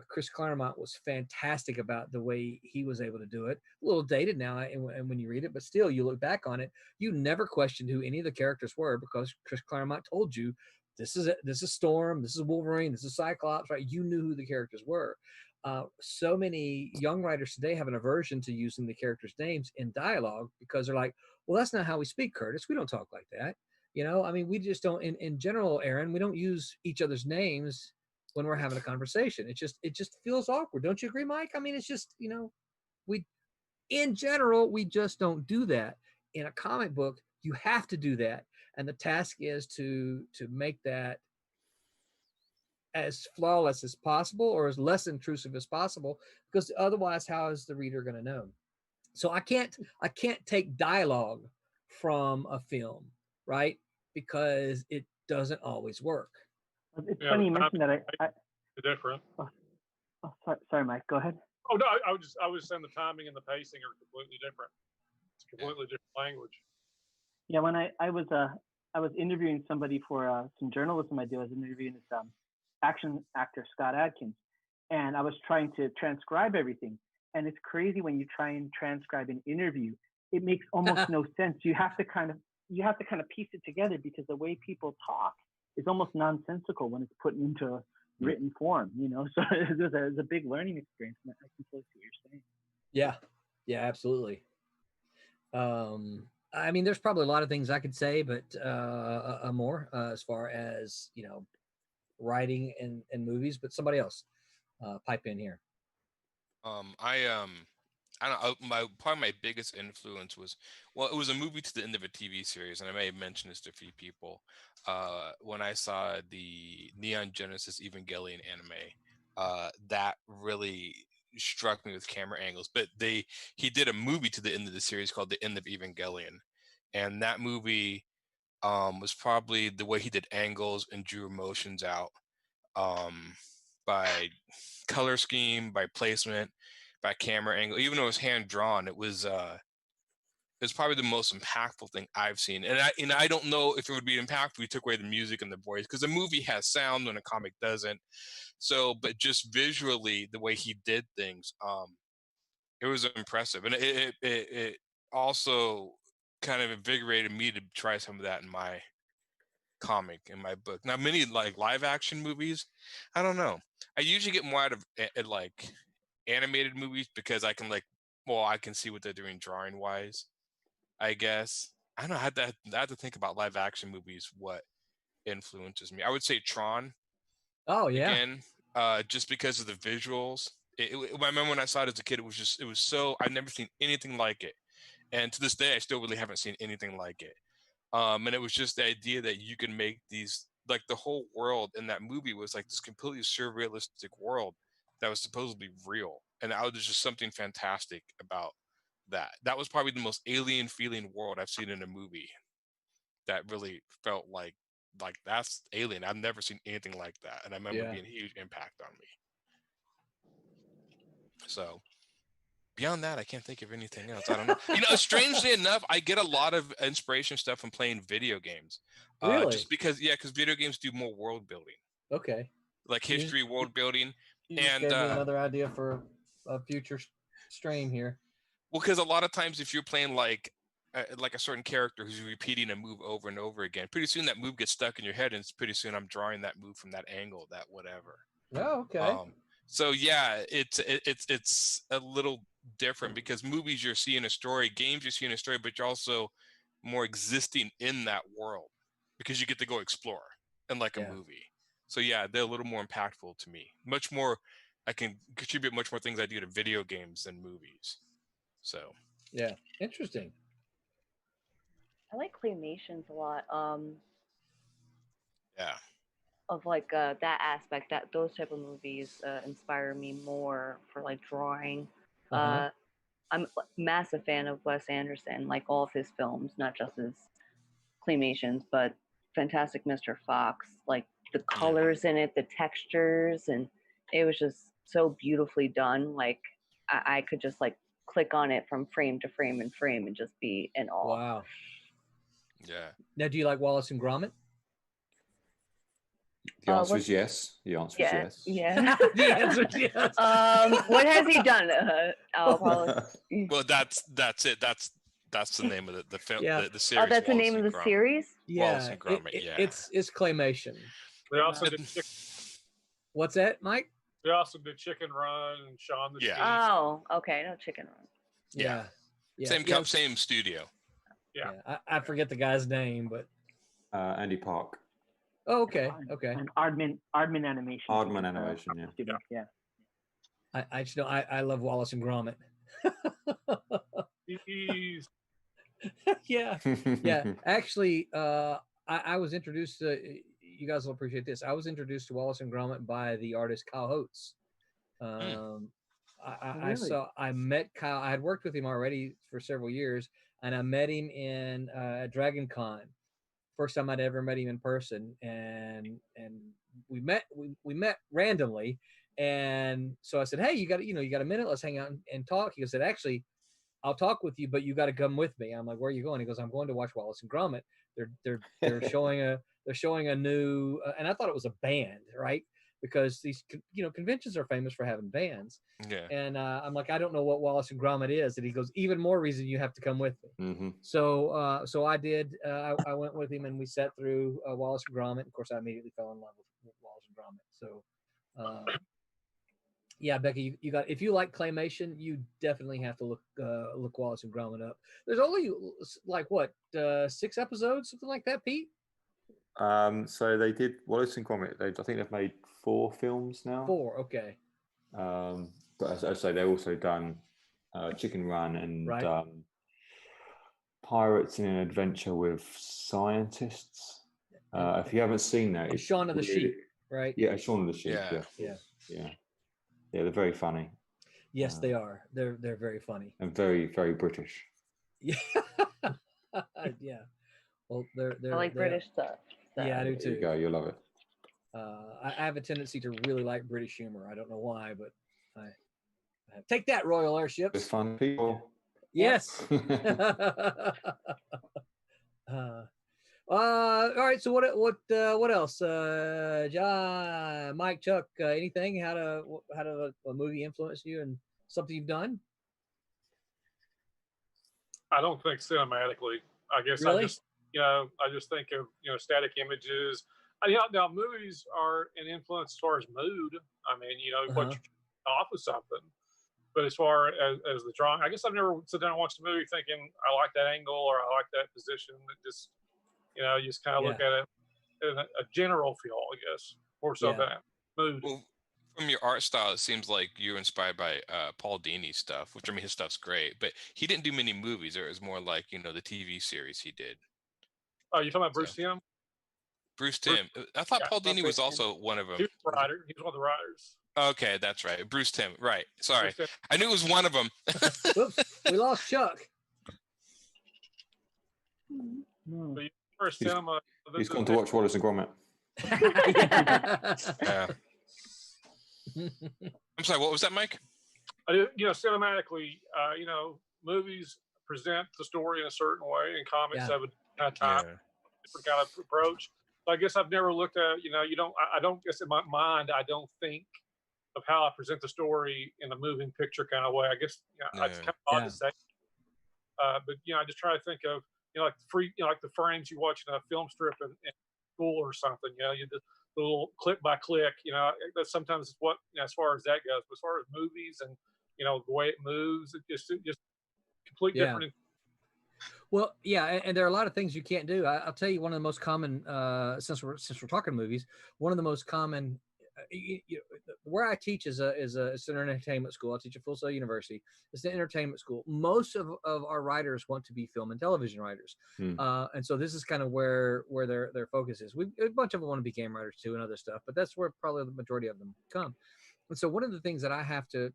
Chris Claremont was fantastic about the way he was able to do it. A little dated now, and when you read it, but still, you look back on it, you never questioned who any of the characters were, because Chris Claremont told you, this is Storm, this is Wolverine, this is Cyclops, right? You knew who the characters were. So many young writers today have an aversion to using the characters' names in dialogue, because they're like, well, that's not how we speak, Curtis. We don't talk like that. I mean, we just don't, in general, Aaron, we don't use each other's names when we're having a conversation. It just feels awkward. Don't you agree, Mike? I mean, it's just, in general, we just don't do that. In a comic book, you have to do that. And the task is to make that as flawless as possible or as less intrusive as possible, because otherwise, how is the reader going to know? So I can't take dialogue from a film, right? Because it doesn't always work. It's funny you mentioned that. Different. Oh, sorry, Mike. Go ahead. Oh no, I was saying the timing and the pacing are completely different. It's completely different language. Yeah, when I was interviewing somebody for some journalism I do. I was interviewing this action actor Scott Adkins, and I was trying to transcribe everything. And it's crazy when you try and transcribe an interview. It makes almost no sense. You have to kind of piece it together because the way people talk is almost nonsensical when it's put into written form. So it's a big learning experience. And I can totally see what you're saying. Yeah, absolutely. I mean, there's probably a lot of things I could say, but more as far as writing and movies. But somebody else pipe in here. I don't know. Probably my biggest influence was, it was a movie to the end of a TV series, and I may have mentioned this to a few people. When I saw the Neon Genesis Evangelion anime, that really struck me with camera angles. But he did a movie to the end of the series called The End of Evangelion, and that movie was probably the way he did angles and drew emotions out, by color scheme, by placement, by camera angle. Even though it was hand drawn, it was probably the most impactful thing I've seen. And I don't know if it would be impactful if we took away the music and the voice, because the movie has sound and a comic doesn't. So, but just visually, the way he did things, it was impressive, and it also kind of invigorated me to try some of that in my comic, in my book. Now, many like live action movies, I don't know. I usually get more out of like animated movies because I can I can see what they're doing drawing wise, I guess. I don't know. I had to think about live action movies, what influences me. I would say Tron. Oh yeah. Again, just because of the visuals. I remember when I saw it as a kid, it was so, I've never seen anything like it. And to this day, I still really haven't seen anything like it. And it was just the idea that you can make these, like the whole world in that movie was like this completely surrealistic world that was supposedly real. And that was just something fantastic about that. That was probably the most alien feeling world I've seen in a movie that really felt like that's alien. I've never seen anything like that. And I remember it being a huge impact on me. So beyond that, I can't think of anything else. I don't know. Strangely enough, I get a lot of inspiration stuff from playing video games. Really? Just because video games do more world building. Okay. Like history, world building. And gave me another idea for a future stream here. Well, because a lot of times if you're playing like a certain character who's repeating a move over and over again, pretty soon that move gets stuck in your head, and pretty soon I'm drawing that move from that angle, that whatever. Oh, okay. So yeah, it's a little different because movies you're seeing a story, games you're seeing a story, but you're also more existing in that world because you get to go explore in like a movie. So yeah, they're a little more impactful to me. Much more, I can contribute much more things I do to video games than movies. So yeah, interesting. I like claymations a lot. Yeah. Of like that aspect, that those type of movies inspire me more for like drawing. I'm a massive fan of Wes Anderson, like all of his films, not just his claymations, but Fantastic Mr. Fox, like the colors in it, the textures, and it was just so beautifully done. Like I could just like click on it from frame to frame and frame and just be in awe. Wow. Yeah. Now, do you like Wallace and Gromit? The answer is yes. The answer is yes. Yeah. The answer is yes. What has he done? Well, that's it. That's the name of the film. Yeah. The series. Oh, that's the name of the series. Yeah, it's claymation. They also did What's that, Mike? They also did Chicken Run and Shaun the Sheep. Oh, okay. No, Chicken Run. Yeah. Same studio. Yeah. I forget the guy's name, but Andy Park. Oh, okay. Okay. And Aardman Animation. Aardman Animation, yeah. Students, yeah. I love Wallace and Gromit. Yeah. Actually, I was introduced to, you guys will appreciate this. I was introduced to Wallace and Gromit by the artist Kyle Holtz. I met Kyle. I had worked with him already for several years, and I met him in Dragon Con. First time I'd ever met him in person, and we met randomly. And so I said, "Hey, you got a minute? Let's hang out and talk." He said, "Actually, I'll talk with you, but you got to come with me." I'm like, "Where are you going?" He goes, "I'm going to watch Wallace and Gromit. They're showing a new," and I thought it was a band, right? Because these conventions are famous for having bands. Yeah. And I'm like, "I don't know what Wallace and Gromit is," and he goes, "Even more reason you have to come with me." Mm-hmm. So I did. I went with him, and we sat through Wallace and Gromit. Of course, I immediately fell in love with Wallace and Gromit. So. Yeah, Becky, you got. If you like claymation, you definitely have to look Wallace and Gromit up. There's only like what 6 episodes, something like that, Pete. So they did Wallace and Gromit. I think they've made 4 films now. 4, okay. But as I say, they've also done Chicken Run and Pirates in an Adventure with Scientists. If you haven't seen that, it's Shaun of the Sheep, right? Yeah, Shaun of the Sheep. Yeah, they're very funny. Yes, they are. They're very funny and very, very British. Yeah, yeah. Well, they're I like British stuff. So. Yeah, I do too. There you go. You'll love it. I have a tendency to really like British humor. I don't know why, but I take that, Royal Airships. It's fun people. Yes. All right. So what else? John, Mike, Chuck, anything? How to a movie influence you and something you've done? I don't think cinematically. I guess really? I just think of static images. Now movies are an influence as far as mood. I mean, what you're off of something. But as far as the drawing, I guess I've never sit down and watched a movie thinking I like that angle or I like that position. It just you just kind of look at it in a general feel, I guess, or so that mood. Well, from your art style, it seems like you're inspired by Paul Dini's stuff, which I mean, his stuff's great, but he didn't do many movies. It was more like the TV series he did. Oh, you're talking about Bruce Timm? Bruce Timm. I thought Paul Dini was also one of them. He was a writer. He was one of the writers. Okay, that's right. Bruce Timm. Right. Sorry. I knew it was one of them. Whoops. We lost Chuck. He's gone to watch Wallace and Gromit. Yeah. I'm sorry, what was that, Mike? Cinematically, movies present the story in a certain way, and comics have a different kind of approach. So I guess I've never looked at, I don't guess in my mind, I don't think of how I present the story in a moving picture kind of way. I guess, it's kind of odd to say. But, I just try to think of, like the frames you watch in a film strip in school or something, the little click by click, that's sometimes what, as far as that goes, but as far as movies and, the way it moves, it's just completely different. Well, yeah, and there are a lot of things you can't do. I'll tell you one of the most common, since we're talking movies, one of the most common, where I teach is it's an entertainment school. I teach at Full Sail University. It's an entertainment school. Most of our writers want to be film and television writers, and so this is kind of where their focus is. A bunch of them want to be game writers too and other stuff, but that's where probably the majority of them come. And so one of the things that I have to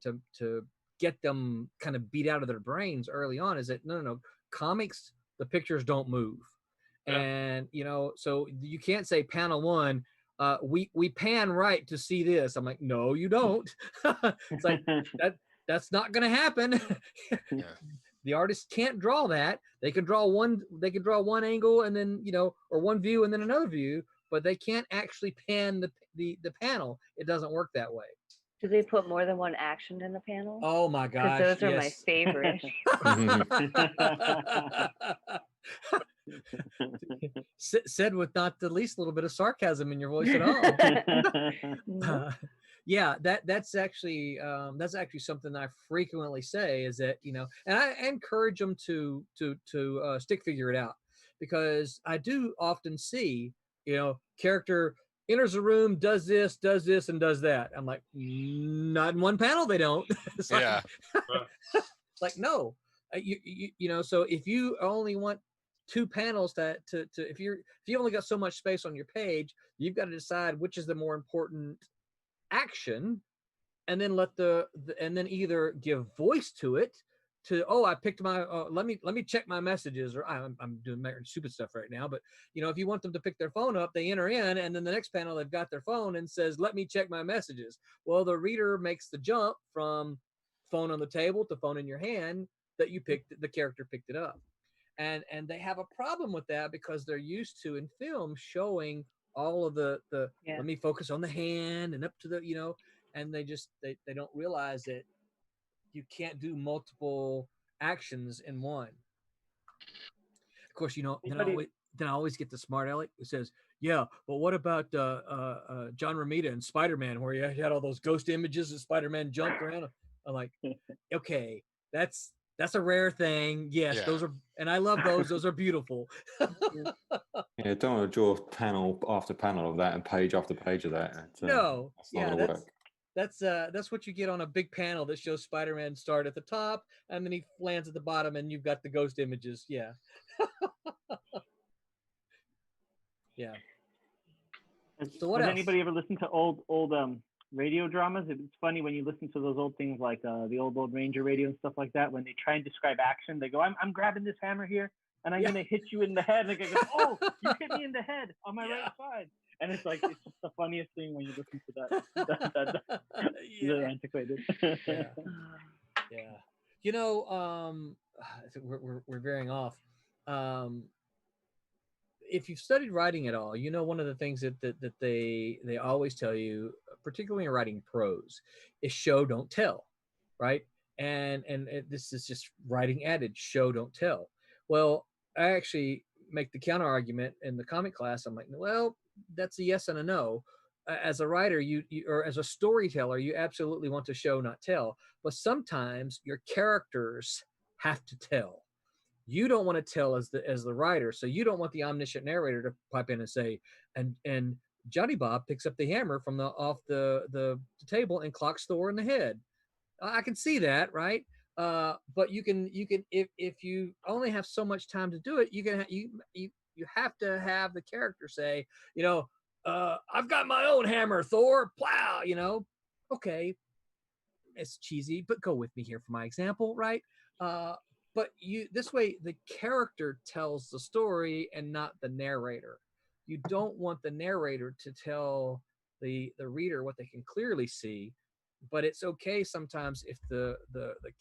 get them kind of beat out of their brains early on is that no, comics, the pictures don't move, and so you can't say panel 1. We pan right to see this. I'm like, no, you don't. It's like that's not going to happen. The artist can't draw that. They can draw one angle and then or one view and then another view, but they can't actually pan the panel. It doesn't work that way. Do they put more than one action in the panel? Oh my gosh! Because those are my favorite. Said with not the least little bit of sarcasm in your voice at all. Yeah, that's actually something I frequently say is that and I encourage them to stick figure it out, because I do often see character enters a room, does this, and does that. I'm like, not in one panel. They don't. It's Yeah. like, no, so if you only want 2 panels to if you only got so much space on your page, you've got to decide which is the more important action, and then and then either give voice to it I picked my let me check my messages, or I'm doing stupid stuff right now, but if you want them to pick their phone up, they enter in, and then the next panel they've got their phone and says, let me check my messages. Well, the reader makes the jump from phone on the table to phone in your hand that the character picked it up. And they have a problem with that because they're used to, in film, showing all of the let me focus on the hand and up to the and they don't realize that you can't do multiple actions in one. Of course, then I always get the smart aleck who says, yeah, but what about John Romita and Spider-Man, where you had all those ghost images and Spider-Man jumped around? I'm like, okay, that's a rare thing. Yes, those are, and I love those. Those are beautiful. Yeah, don't want to draw panel after panel of that and page after page of that. No, that's what you get on a big panel that shows Spider-Man start at the top and then he lands at the bottom, and you've got the ghost images. Yeah. Yeah. So what Does else? Anybody ever listen to old radio dramas? It's funny when you listen to those old things like the old Ranger radio and stuff like that. When they try and describe action, they go, "I'm grabbing this hammer here, and I'm gonna hit you in the head." And they go, "Oh, you hit me in the head on my right side." And it's like, it's just the funniest thing when you listen to that. Really antiquated. We're veering off. If you've studied writing at all, one of the things that they always tell you, particularly in writing prose, is show don't tell, right? And this is just writing adage, show don't tell. Well, I actually make the counter argument in the comic class. I'm like, well, that's a yes and a no. As a writer, or as a storyteller, you absolutely want to show, not tell. But sometimes your characters have to tell. You don't want to tell as the writer, so you don't want the omniscient narrator to pipe in and say, and Johnny Bob picks up the hammer from off the table and clocks Thor in the head. I can see that, right? But you can if you only have so much time to do it, you have to have the character say, I've got my own hammer, Thor, plow. Okay, it's cheesy, but go with me here for my example, right? But this way, the character tells the story and not the narrator. You don't want the narrator to tell the reader what they can clearly see, but it's okay sometimes if the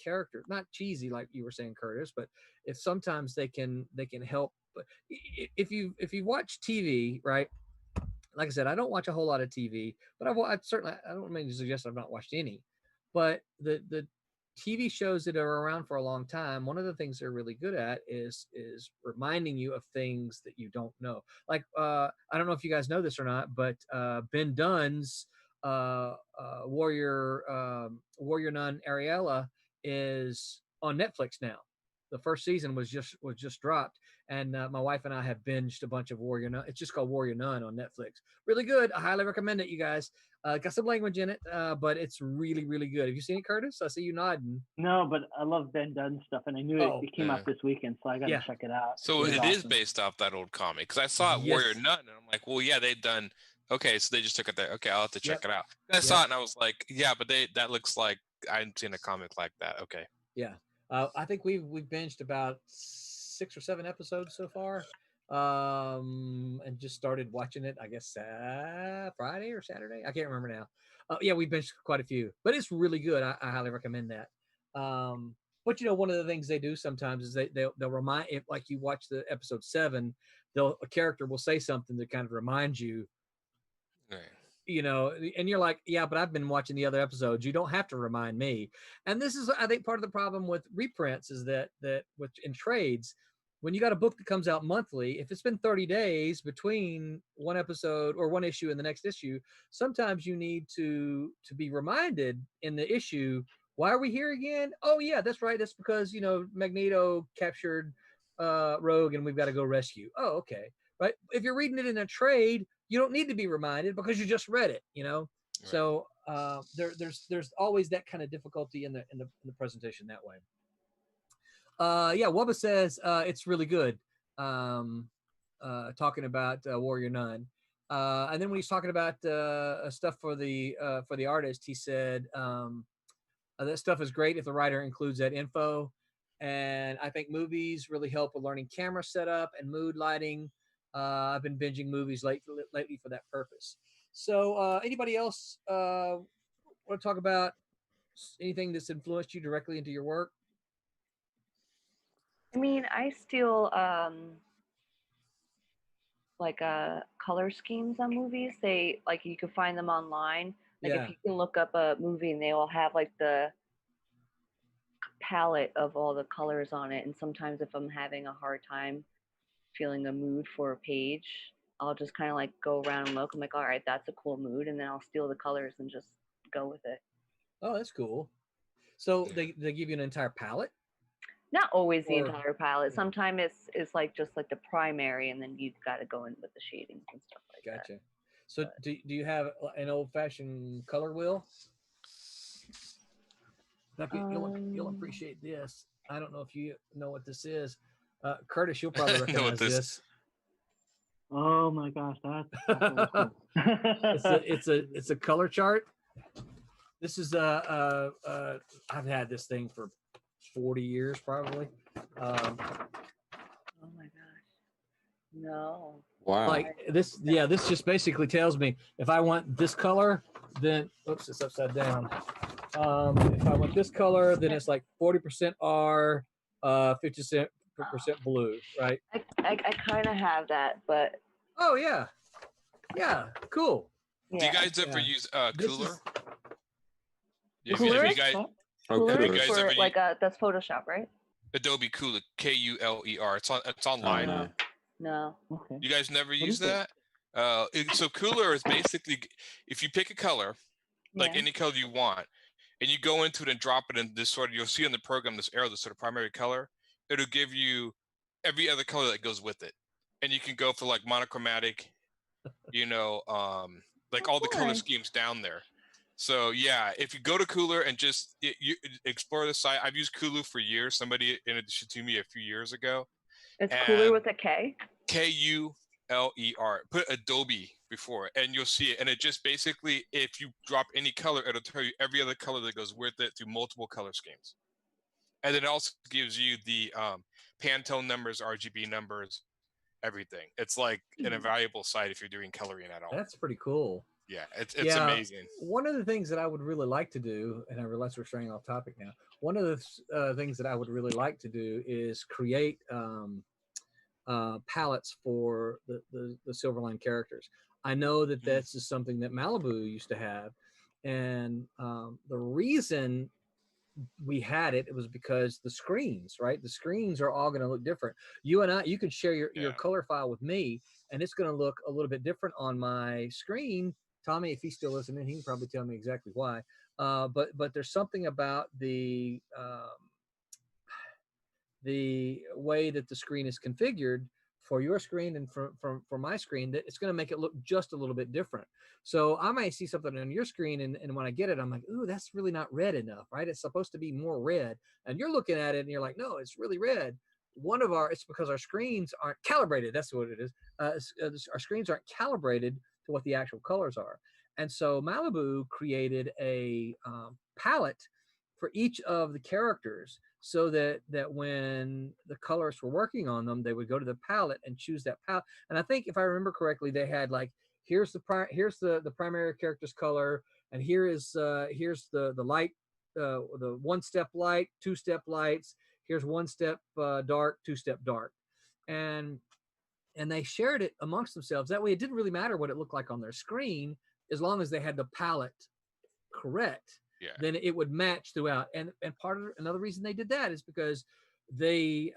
character, not cheesy like you were saying, Kurtis, but if sometimes they can help. But if you watch TV, right? Like I said, I don't watch a whole lot of TV, but I don't mean to suggest I've not watched any, but the TV shows that are around for a long time, one of the things they're really good at is reminding you of things that you don't know. Like, I don't know if you guys know this or not, but Ben Dunn's Warrior Nun Ariella is on Netflix now. The first season was just dropped, and my wife and I have binged a bunch of Warrior Nun. It's just called Warrior Nun on Netflix. Really good. I highly recommend it, you guys. Got some language in it, but it's really, really good. Have you seen it, Kurtis? I see you nodding. No, but I love Ben Dunn stuff, and I knew it came out this weekend, so I got to check it out. So it is based off that old comic, because I saw it, Warrior Nun, and I'm like, well, yeah, they've done. Okay, so they just took it there. Okay, I'll have to check it out. And I saw it, and I was like, yeah, but that looks like I hadn't seen a comic like that. Okay. Yeah. I think we've binged about 6 or 7 episodes so far, and just started watching it, I guess, Friday or Saturday. I can't remember now. Yeah, we binged quite a few, but it's really good. I highly recommend that. But one of the things they do sometimes is they'll remind, if like you watch the episode 7, a character will say something that kind of reminds you. Right. And you're like, yeah, but I've been watching the other episodes. You don't have to remind me. And this is, I think, part of the problem with reprints is that in trades, when you got a book that comes out monthly, if it's been 30 days between one episode or one issue and the next issue, sometimes you need to be reminded in the issue, why are we here again? Oh yeah, that's right. That's because, Magneto captured Rogue and we've got to go rescue. Oh, okay. right? If you're reading it in a trade, you don't need to be reminded because you just read it, you know. Right. So there's always that kind of difficulty in the presentation that way. Yeah, Wubba says it's really good. Talking about Warrior Nun, and then when he's talking about stuff for the artist, he said that stuff is great if the writer includes that info. And I think movies really help with learning camera setup and mood lighting. I've been binging movies lately for that purpose. So anybody else want to talk about anything that's influenced you directly into your work? I mean, I steal like color schemes on movies. They like you can find them online. Like if you can look up a movie and they all have like the palette of all the colors on it. And sometimes if I'm having a hard time feeling a mood for a page, I'll just kind of like go around and look. I'm like, all right, that's a cool mood, and then I'll steal the colors and just go with it. Oh, that's cool. So they give you an entire palette? Not always the entire palette. Sometimes it's like just like the primary, and then you've got to go in with the shadings and stuff like that. Gotcha. So do you have an old-fashioned color wheel? You'll appreciate this. I don't know if you know what this is. Kurtis, you'll probably recognize this. Oh my gosh, that's cool. it's a color chart. This is I've had this thing for 40 years probably. Oh my gosh. No. Wow. Like this just basically tells me if I want this color, then oops, it's upside down. If I want this color, then it's like 40% R, 50% blue, right? I kind of have that, but oh yeah, cool. Yeah. Do you guys ever use Cooler? Cooler? You guys, Cooler for like that's Photoshop, right? Adobe Cooler, Kuler. It's online. No. Okay. You guys never use that? So Cooler is basically if you pick a color, like any color you want, and you go into it and drop it in this sort of, you'll see in the program this arrow, this sort of primary color. It'll give you every other color that goes with it, and you can go for like monochromatic, like all the color schemes down there. So yeah, if you go to Cooler and just you explore the site, I've used Cooler for years. Somebody introduced it to me a few years ago. It's Cooler with a K. Kuler. Put Adobe before it, and you'll see it. And it just basically, if you drop any color, it'll tell you every other color that goes with it through multiple color schemes. And then it also gives you the Pantone numbers, RGB numbers, everything. It's like an invaluable site if you're doing coloring at all. That's pretty cool. Yeah, it's amazing. One of the things that I would really like to do, and I realize we're straying off topic now. One of the things that I would really like to do is create palettes for the Silverline characters. I know that that's just something that Malibu used to have, and the reason we had it was because the screens, right? The screens are all going to look different. You can share your color file with me, and it's going to look a little bit different on my screen. Tommy, if he's still listening, he can probably tell me exactly why. But there's something about the way that the screen is configured for your screen and for my screen, that it's going to make it look just a little bit different. So I might see something on your screen, and when I get it, I'm like, ooh, that's really not red enough, right? It's supposed to be more red. And you're looking at it and you're like, no, it's really red. It's because our screens aren't calibrated. That's what it is. Our screens aren't calibrated to what the actual colors are. And so Malibu created a palette for each of the characters, so that when the colorists were working on them, they would go to the palette and choose that palette. And I think if I remember correctly, they had like, here's the primary character's color, and here's the light, the 1-step light, 2-step lights. Here's 1-step dark, 2-step dark, and they shared it amongst themselves. That way, it didn't really matter what it looked like on their screen, as long as they had the palette correct. Yeah. Then it would match throughout. And another reason they did that is because we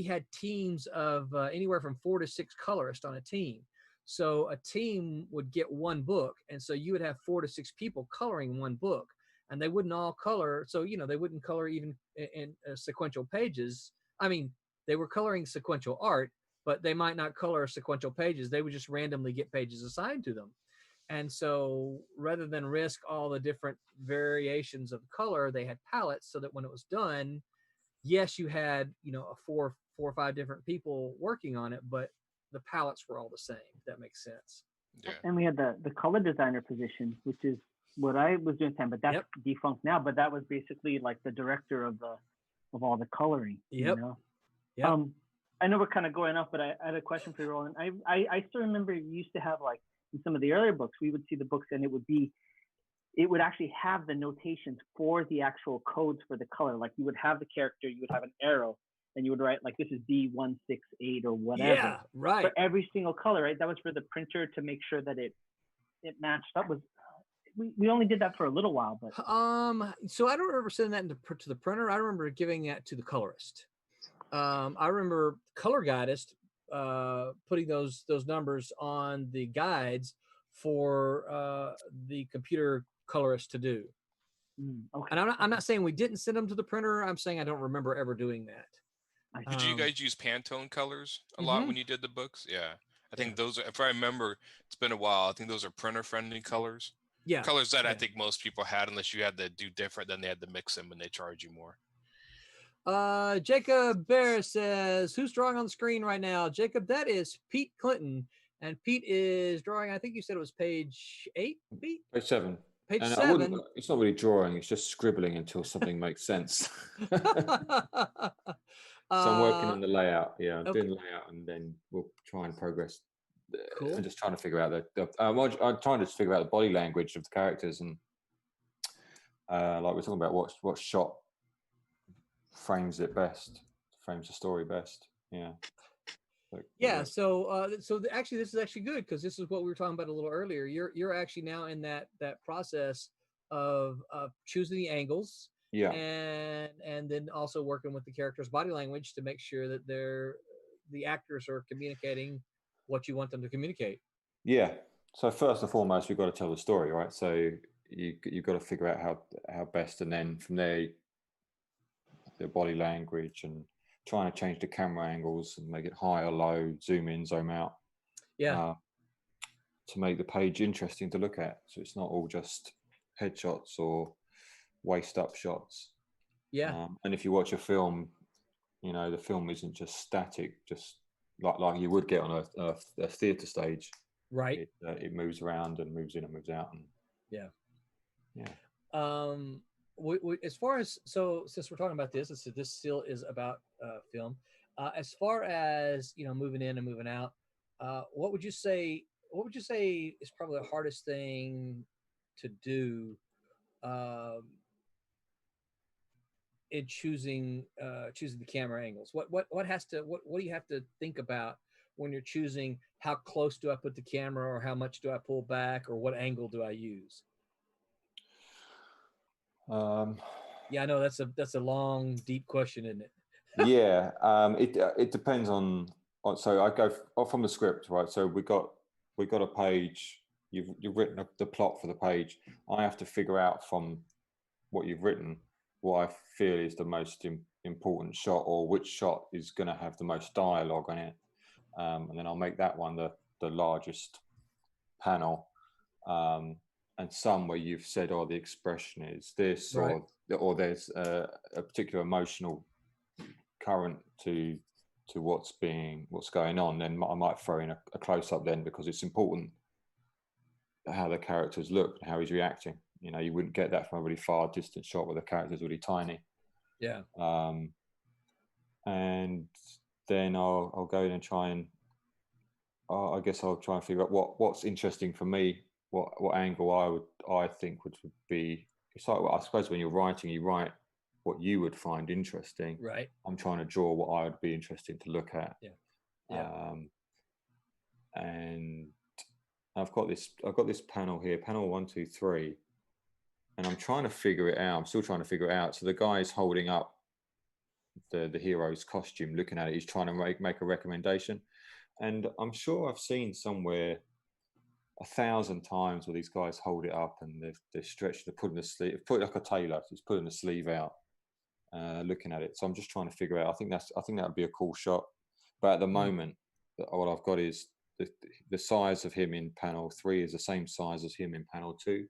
had teams of anywhere from 4 to 6 colorists on a team. So a team would get one book, and so you would have 4 to 6 people coloring one book, and they wouldn't all color. So they wouldn't color even in sequential pages. I mean, they were coloring sequential art, but they might not color sequential pages. They would just randomly get pages assigned to them. And so rather than risk all the different variations of color, they had palettes so that when it was done, yes, you had, a four or five different people working on it, but the palettes were all the same. If that makes sense. Yeah. And we had the color designer position, which is what I was doing then, but that's defunct now. But that was basically like the director of all the coloring. Yep. Yep. I know we're kind of going off, but I had a question for you, Roland. I still remember you used to have, like, in some of the earlier books, we would see the books and it would actually have the notations for the actual codes for the color. Like, you would have the character, you would have an arrow, and you would write, like, this is B168 or whatever. Yeah, right. For every single color, right? That was for the printer to make sure that it matched up. We only did that for a little while, but so I don't remember sending that to the printer. I remember giving that to the colorist. I remember color guidist putting those numbers on the guides for the computer colorist to do. Okay. And I'm not saying we didn't send them to the printer. I'm saying I don't remember ever doing that. Did you guys use Pantone colors a lot when you did the books? Yeah. I think those are, if I remember, it's been a while. I think those are printer friendly colors. Yeah. Colors that I think most people had, unless you had to do different, then they had to mix them and they charge you more. Jacob Bear says, who's drawing on the screen right now? Jacob, that is Pete Clinton. And Pete is drawing, I think you said it was page 8, Pete? Page 7. Page and 7. It's not really drawing, it's just scribbling until something makes sense. So I'm working on the layout. Yeah, I'm doing the layout, and then we'll try and progress. Cool. I'm just trying to figure out I'm trying to figure out the body language of the characters, and like we're talking about what shot frames it best, frames the story best. Yeah. So actually this is actually good, because this is what we were talking about a little earlier. You're actually now in that process of choosing the angles, and then also working with the character's body language to make sure that the actors are communicating what you want them to communicate. Yeah. So first and foremost, we've got to tell the story, right? So you've got to figure out how best, and then from there, the body language and trying to change the camera angles and make it high or low, zoom in, zoom out. Yeah. To make the page interesting to look at. So it's not all just headshots or waist up shots. Yeah. And if you watch a film, the film isn't just static, just like you would get on a theater stage. Right. It moves around and moves in and moves out. And as far as, since we're talking about this still is about film. As far as moving in and moving out, what would you say is probably the hardest thing to do in choosing the camera angles? What do you have to think about when you're choosing how close do I put the camera, or how much do I pull back, or what angle do I use? Yeah, I know that's a long, deep question, isn't it? Yeah, it depends on. So I go off from the script, right? So we got a page. You've written the plot for the page. I have to figure out from what you've written what I feel is the most important shot, or which shot is going to have the most dialogue on it, and then I'll make that one the largest panel. And some where you've said, oh, the expression is this, right, or there's a particular emotional current to what's going on, then I might throw in a close up then, because it's important how the characters look and how he's reacting. You wouldn't get that from a really far distant shot where the character's really tiny. Yeah. And then I'll go in and try and I guess I'll try and figure out what's interesting for me. What angle I think would be. It's like, I suppose when you're writing, you write what you would find interesting. Right. I'm trying to draw what I would be interesting to look at. Yeah. And I've got this panel here, panel 1, 2, 3, and I'm trying to figure it out. I'm still trying to figure it out. So the guy's holding up the hero's costume, looking at it. He's trying to make a recommendation, and I'm sure I've seen somewhere 1,000 times where these guys hold it up and they're stretched, they're putting the sleeve, put it like a tailor, he's putting the sleeve out, looking at it. So I'm just trying to figure out. I think that would be a cool shot, but at the moment what I've got is the size of him in panel 3 is the same size as him in panel 2,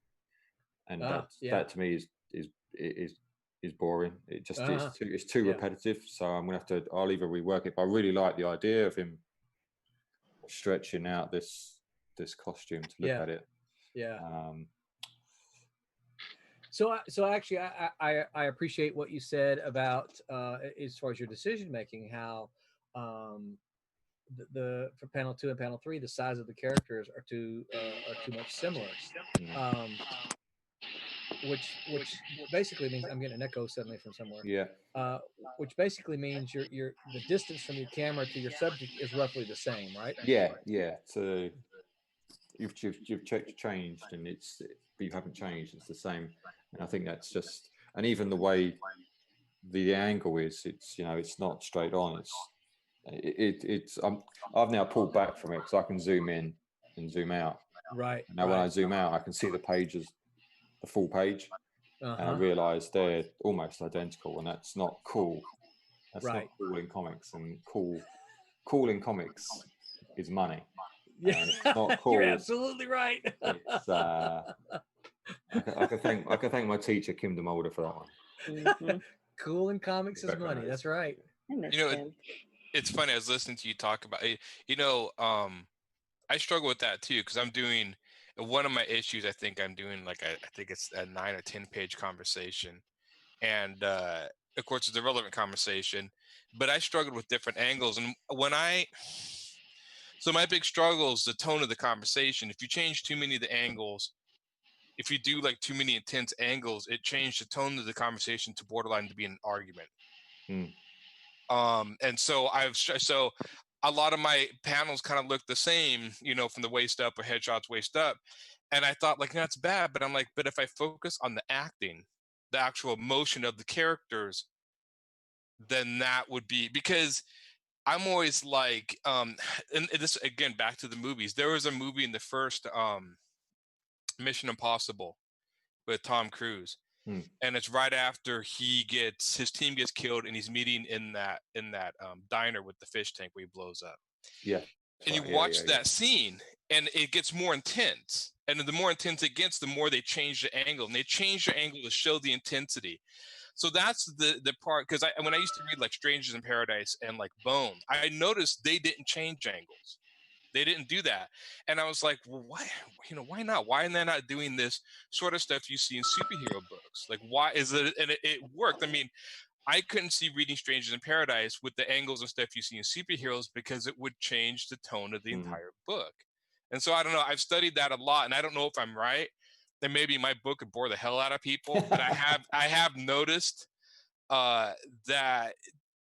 and that to me is boring. It just it's too repetitive. So I'll either rework it. But I really like the idea of him stretching out this costume to look at it. Yeah. So actually, I appreciate what you said about as far as your decision making, how the for panel 2 and panel 3, the size of the characters are too much similar, which basically means I'm getting an echo suddenly from somewhere. Yeah. Which basically means the distance from your camera to your subject is roughly the same, right? Yeah. So you've changed, and but you haven't changed. It's the same, and I think that's just, and even the way the angle is, it's not straight on. I've now pulled back from it because I can zoom in and zoom out. Right. Now when I zoom out, I can see the full page, and I realise they're almost identical, and that's not cool. That's not cool in comics, and cool in comics is money. Yeah, it's not cool. You're absolutely right. It's, I can thank my teacher Kim DeMolder for that one. Cool in comics is money. That's right. It's funny. I was listening to you talk about it. I struggle with that too, because I'm doing one of my issues. I think I'm doing I think it's a 9 or 10 page conversation, and of course it's a relevant conversation, but I struggled with different angles, and so my big struggle is the tone of the conversation. If you change too many of the angles, if you do too many intense angles, it changed the tone of the conversation to borderline to be an argument. And so so a lot of my panels kind of look the same, from the waist up, or headshots waist up. And I thought that's bad, but I'm but if I focus on the acting, the actual emotion of the characters, then that would be, because I'm always and this again, back to the movies. There was a movie in the first Mission Impossible with Tom Cruise, and it's right after his team gets killed, and he's meeting in that diner with the fish tank where he blows up. Yeah. And you watch that scene, and it gets more intense. And the more intense it gets, the more they change the angle, and they change the angle to show the intensity. So that's the part, because when I used to read Strangers in Paradise and Bone, I noticed they didn't change angles. They didn't do that. And I was like, well, why? Why not? Why are they not doing this sort of stuff you see in superhero books? Why is it? And it worked. I mean, I couldn't see reading Strangers in Paradise with the angles and stuff you see in superheroes, because it would change the tone of the entire book. And so I don't know. I've studied that a lot, and I don't know if I'm right. Then maybe my book would bore the hell out of people. But I have noticed that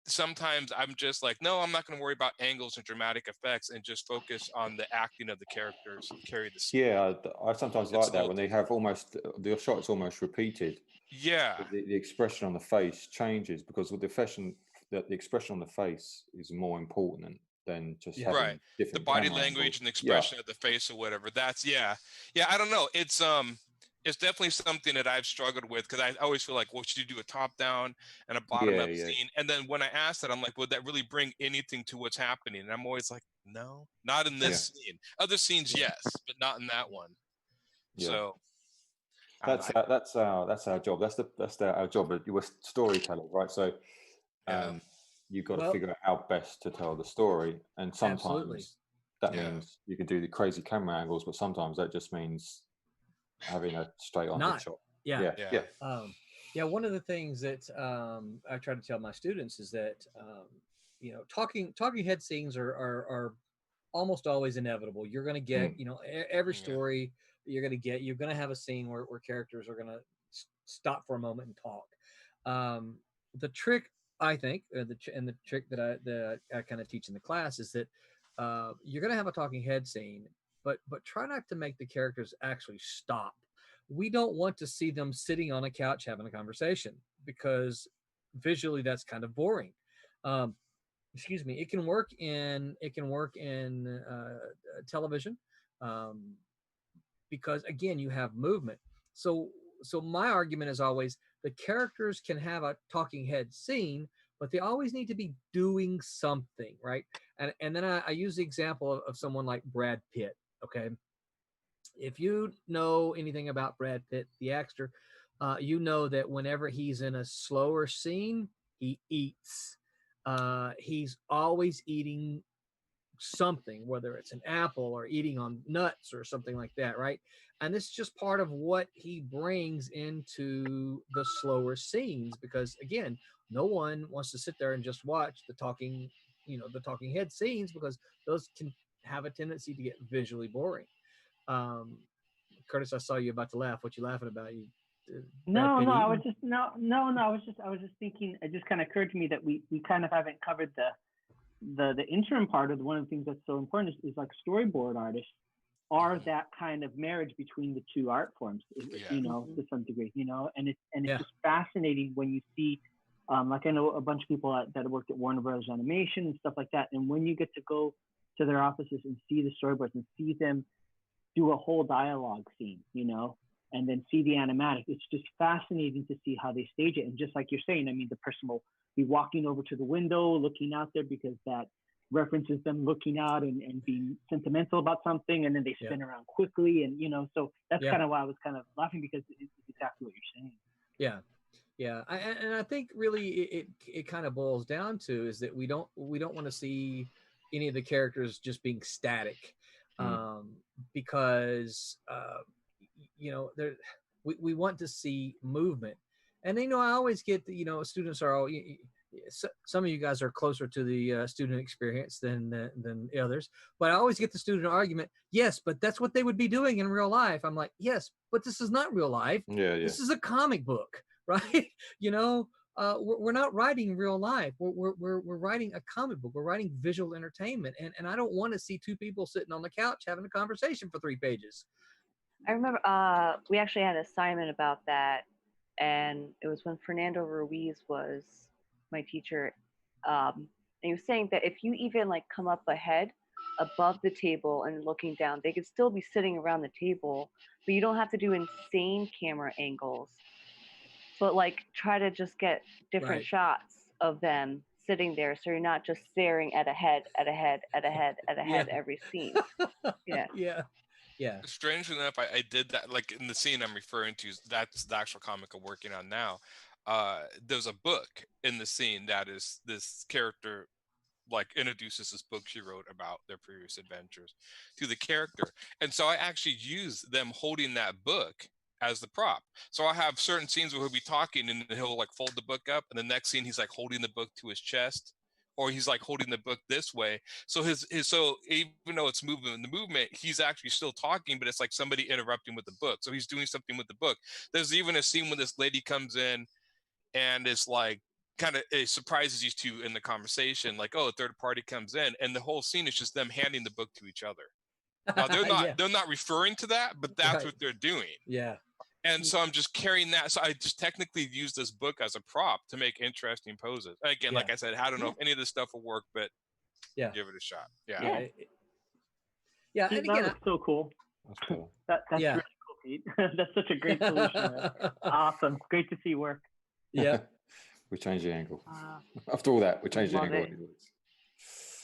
sometimes I'm just no, I'm not going to worry about angles and dramatic effects, and just focus on the acting of the characters and carry the scene. Yeah, I sometimes like that when they have the shot's almost repeated. Yeah, the expression on the face changes, because with the expression on the face is more important than just having different the body camera language angles. and the expression of the face or whatever. That's yeah. I don't know. It's definitely something that I've struggled with, because I always feel well, should you do a top down and a bottom up scene? And then when I ask that, I'm would that really bring anything to what's happening? And I'm always no, not in this scene. Other scenes, yes, but not in that one. Yeah. So that's our job. That's our job. You were storyteller, right? So you've got to figure out how best to tell the story, and sometimes that means you can do the crazy camera angles, but sometimes that just means having a straight on shot. One of the things that I try to tell my students is that talking head scenes are almost always inevitable. You're going to get every story you're going to have a scene where characters are going to stop for a moment and talk. The trick, I think, the trick that I kind of teach in the class is that you're going to have a talking head scene, but try not to make the characters actually stop. We don't want to see them sitting on a couch having a conversation, because visually that's kind of boring. Excuse me. It can work in television, because again, you have movement. So my argument is always the characters can have a talking head scene, but they always need to be doing something, right? And then I use the example of someone like Brad Pitt. Okay, if you know anything about Brad Pitt, the actor, you know that whenever he's in a slower scene, he eats. He's always eating something, whether it's an apple or eating on nuts or something like that, right? And this is just part of what he brings into the slower scenes, because again, no one wants to sit there and just watch the talking, the talking head scenes, because those can have a tendency to get visually boring. Kurtis, I saw you about to laugh. What you laughing about? No, I was just thinking. It just kind of occurred to me that we kind of haven't covered the interim part of one of the things that's so important is like storyboard artists are that kind of marriage between the two art forms, to some degree, and it's just fascinating when you see, like I know a bunch of people that worked at Warner Brothers Animation and stuff like that, and when you get to go to their offices and see the storyboards and see them do a whole dialogue scene, and then see the animatic, it's just fascinating to see how they stage it. And just like you're saying, I mean, the person will be walking over to the window, looking out there because that references them looking out and being sentimental about something, and then they spin around quickly, and so that's kind of why I was kind of laughing, because it's exactly what you're saying. Yeah. And I think really it kind of boils down to is that we don't want to see any of the characters just being static, because we want to see movement. And I always get that students are all. Some of you guys are closer to the student experience than others, but I always get the student argument. Yes, but that's what they would be doing in real life. I'm like, yes, but this is not real life. Yeah. This is a comic book, right? We're not writing real life. We're writing a comic book. We're writing visual entertainment, and I don't want to see two people sitting on the couch having a conversation for 3 pages. I remember we actually had an assignment about that, and it was when Fernando Ruiz was my teacher, and he was saying that if you even like come up ahead above the table and looking down, they could still be sitting around the table, but you don't have to do insane camera angles, but like try to just get different shots of them sitting there, so you're not just staring at a head every scene. Yeah. Strange enough, I did that, like in the scene I'm referring to, that's the actual comic I'm working on now. There's a book in the scene that is this character like introduces this book she wrote about their previous adventures to the character. And so I actually use them holding that book as the prop. So I have certain scenes where he'll be talking and he'll like fold the book up, and the next scene he's like holding the book to his chest, or he's like holding the book this way. So so even though it's movement, the movement, he's actually still talking, but it's like somebody interrupting with the book. So he's doing something with the book. There's even a scene when this lady comes in and it's like kind of, it surprises you two in the conversation, like, oh, a third party comes in, and the whole scene is just them handing the book to each other. Now they're not referring to that, but that's what they're doing. Yeah. And so I'm just carrying that. So I just technically use this book as a prop to make interesting poses. Again, like I said, I don't know if any of this stuff will work, but give it a shot. Yeah. And again, that's so cool. That's cool. That's really cool, Pete. That's such a great solution. Awesome. Great to see work. Yeah. We changed the angle. After all that, we changed the angle.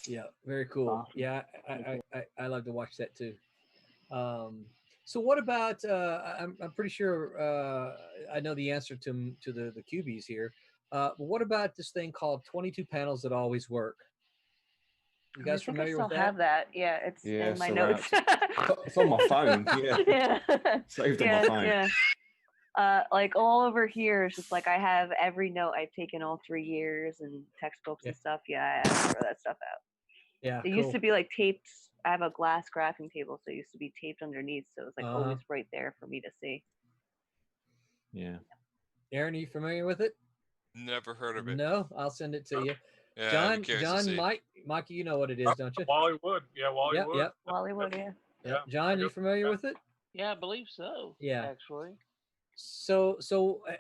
Yeah, very cool. Awesome. Yeah, I love to watch that too. So what about? I'm pretty sure I know the answer to the QBs here. But what about this thing called 22 panels that always work? You guys familiar with that? I have that. Yeah, it's in my notes. It's on my phone. Yeah. Saved on my phone. Yeah. Like all over here, it's just like I have every note I've taken all 3 years and textbooks and stuff. Yeah, I throw that stuff out. Yeah, it used to be like taped. I have a glass graphing table, so it used to be taped underneath, so it was like always right there for me to see. Yeah. Aaron, are you familiar with it? Never heard of it. No, I'll send it to you. Yeah, John, Mike, you know what it is, don't you? Wally Wood. Yeah, Wally Wood. Yep. Wally Wood, yeah. John, you familiar with it? Yeah, I believe so. Yeah. Actually. So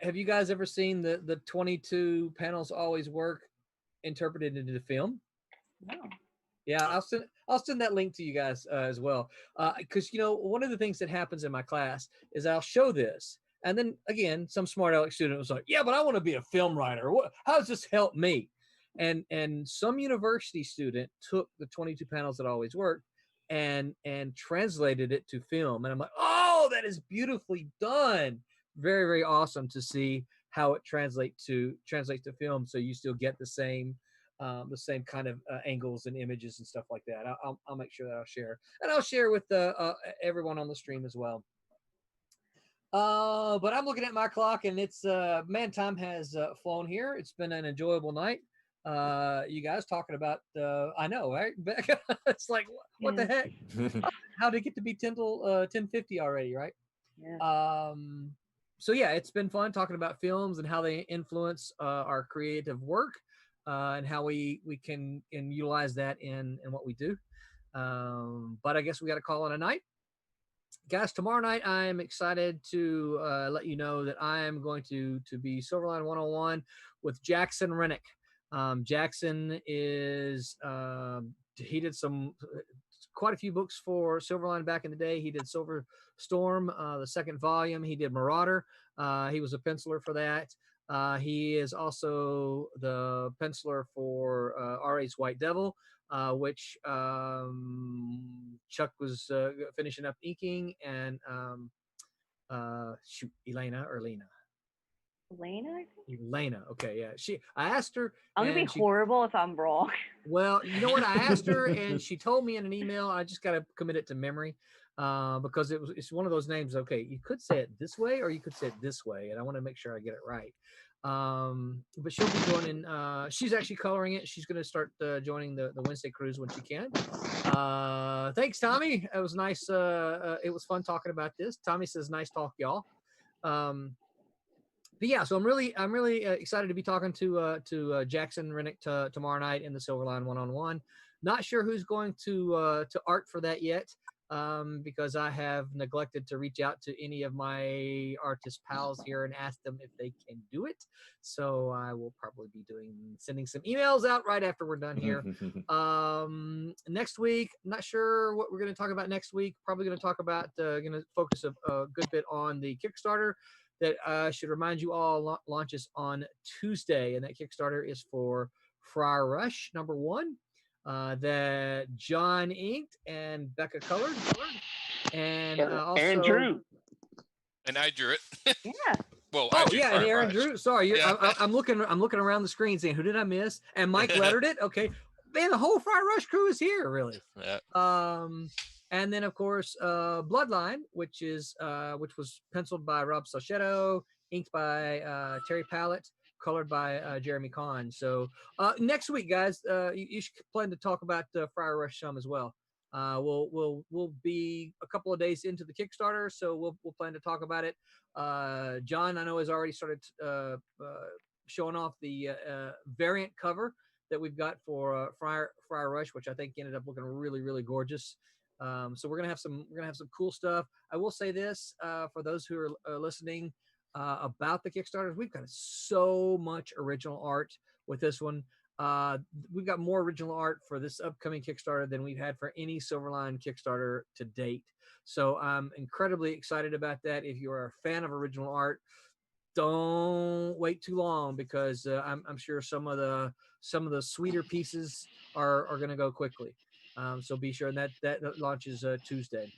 have you guys ever seen the 22 panels always work interpreted into the film? No. Yeah, I'll send that link to you guys as well. Because one of the things that happens in my class is I'll show this, and then again, some smart aleck student was like, "Yeah, but I want to be a film writer. How does this help me?" and some university student took the 22 panels that always worked and translated it to film, and I'm like, oh, that is beautifully done. Very, very awesome to see how it translates to film, so you still get the same kind of angles and images and stuff like that. I'll make sure that I'll share with everyone on the stream as well. But I'm looking at my clock, and it's man, time has flown here. It's been an enjoyable night. You guys talking about I know, right? It's like, what the heck? How did it get to be 10:50 already, right? Yeah. So yeah, it's been fun talking about films and how they influence our creative work, and how we can utilize that in what we do. But I guess we got to call it a night. Guys, tomorrow night I'm excited to let you know that I am going to be Silverline 101 with Jackson Rennick. Jackson is he did quite a few books for Silverline back in the day. He did Silver Storm, the second volume. He did Marauder. He was a penciler for that. He is also the penciler for R.A.'s White Devil, which Chuck was finishing up inking, and Elena. Elena. Okay, yeah. I asked her. I'm gonna be horrible if I'm wrong. Well, you know what? I asked her, and she told me in an email. I just got to commit it to memory, because it's one of those names. Okay, you could say it this way, or you could say it this way, and I want to make sure I get it right. But she'll be joining. She's actually coloring it. She's going to start joining the Wednesday cruise when she can. Thanks, Tommy. It was nice. It was fun talking about this. Tommy says, "Nice talk, y'all." But yeah, so I'm really excited to be talking to Jackson Rennick tomorrow night in the Silverline 1-on-1. Not sure who's going to art for that yet, because I have neglected to reach out to any of my artist pals here and ask them if they can do it. So I will probably be sending some emails out right after we're done here. Next week, not sure what we're going to talk about next week. Probably going to talk about going to focus a good bit on the Kickstarter that should remind you all launches on Tuesday, and that Kickstarter is for Friar Rush #1. That John inked and Becca colored, and also Aaron drew, and I drew it. Yeah. Well, and Aaron drew. Sorry, I'm looking around the screen saying, who did I miss? And Mike lettered it. Okay, man, the whole Friar Rush crew is here, really. Yeah. And then of course Bloodline, which was penciled by Rob Salchetto, inked by Terry Pallett, colored by Jeremy Kahn. So next week, guys, you should plan to talk about Friar Rush some as well. We'll be a couple of days into the Kickstarter, so we'll plan to talk about it. John, I know, has already started showing off the variant cover that we've got for Friar Rush, which I think ended up looking really, really gorgeous. So we're gonna have some cool stuff. I will say this for those who are listening about the Kickstarters, we've got so much original art with this one. We've got more original art for this upcoming Kickstarter than we've had for any Silverline Kickstarter to date. So I'm incredibly excited about that. If you're a fan of original art, don't wait too long, because I'm sure some of the sweeter pieces are going to go quickly. So be sure, and that launches Tuesday.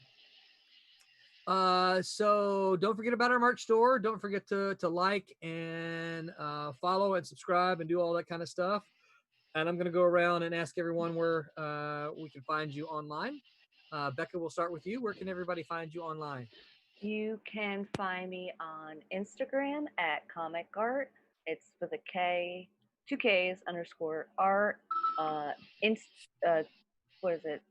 So don't forget about our merch store. Don't forget to like and follow and subscribe and do all that kind of stuff. And I'm going to go around and ask everyone where we can find you online. Becca, we'll start with you. Where can everybody find you online? You can find me on Instagram at Comic Art. It's with a K, 2 Ks _art. What is it?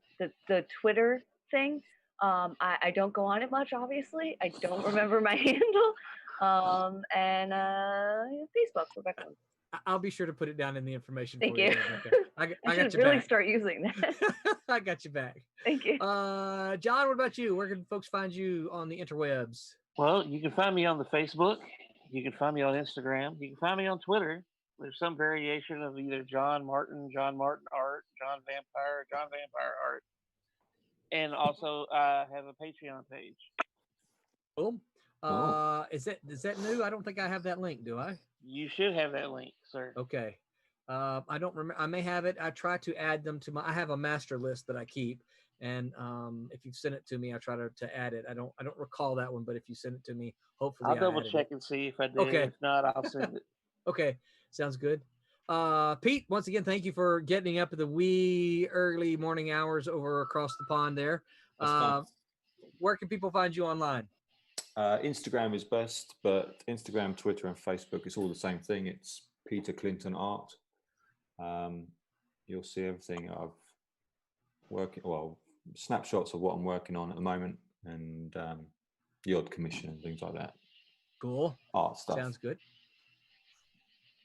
The Twitter thing. I don't go on it much, obviously. I don't remember my handle. And Facebook, Rebecca. I'll be sure to put it down in the information. Thank for you. I got you really back. Start using that. I got you back. Thank you. John, what about you? Where can folks find you on the interwebs? Well, you can find me on the Facebook. You can find me on Instagram. You can find me on Twitter. There's some variation of either John Martin Art, John Vampire Art. And also I have a Patreon page. Cool. Is that new? I don't think I have that link, do I? You should have that link, sir. Okay. I don't remember. I may have it. I try to add them to I have a master list that I keep. And if you send it to me, I try to add it. I don't recall that one, but if you send it to me, hopefully I'll double added check it. and see if I did. Okay. If not, I'll send it. Okay, sounds good. Pete, once again, thank you for getting up at the wee early morning hours over across the pond there. Where can people find you online? Instagram is best, but Instagram, Twitter, and Facebook, it's all the same thing. It's Peter Clinton Art. You'll see everything snapshots of what I'm working on at the moment, and the odd commission and things like that. Cool. Art stuff. Sounds good.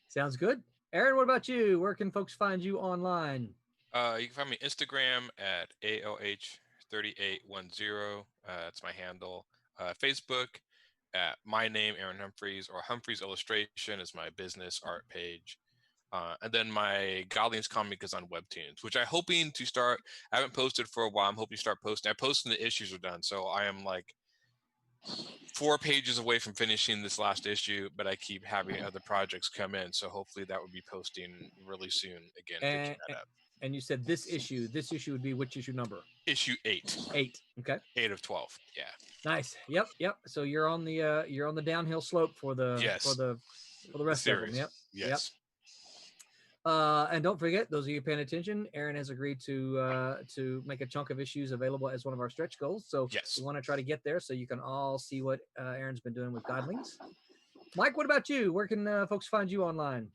Sounds good. Aaron, what about you? Where can folks find you online? You can find me Instagram at ALH3810. That's my handle. Facebook at my name, Aaron Humphres, or Humphres Illustration is my business art page. And then my Godlings comic is on Webtoons, which I'm hoping to start. I haven't posted for a while. I'm hoping to start posting. I posted when the issues are done. So I am like 4 pages away from finishing this last issue, but I keep having other projects come in. So hopefully that would be posting really soon again, picking that up. And you said this issue would be which issue number? Issue 8. 8. Okay. 8 of 12. Yeah. Nice. Yep. So you're on the downhill slope for the rest of them. Yep. Yes. Yep. And don't forget, those of you paying attention, Aaron has agreed to make a chunk of issues available as one of our stretch goals. So yes, we want to try to get there so you can all see what Aaron's been doing with Godlings. Mike, what about you? Where can folks find you online?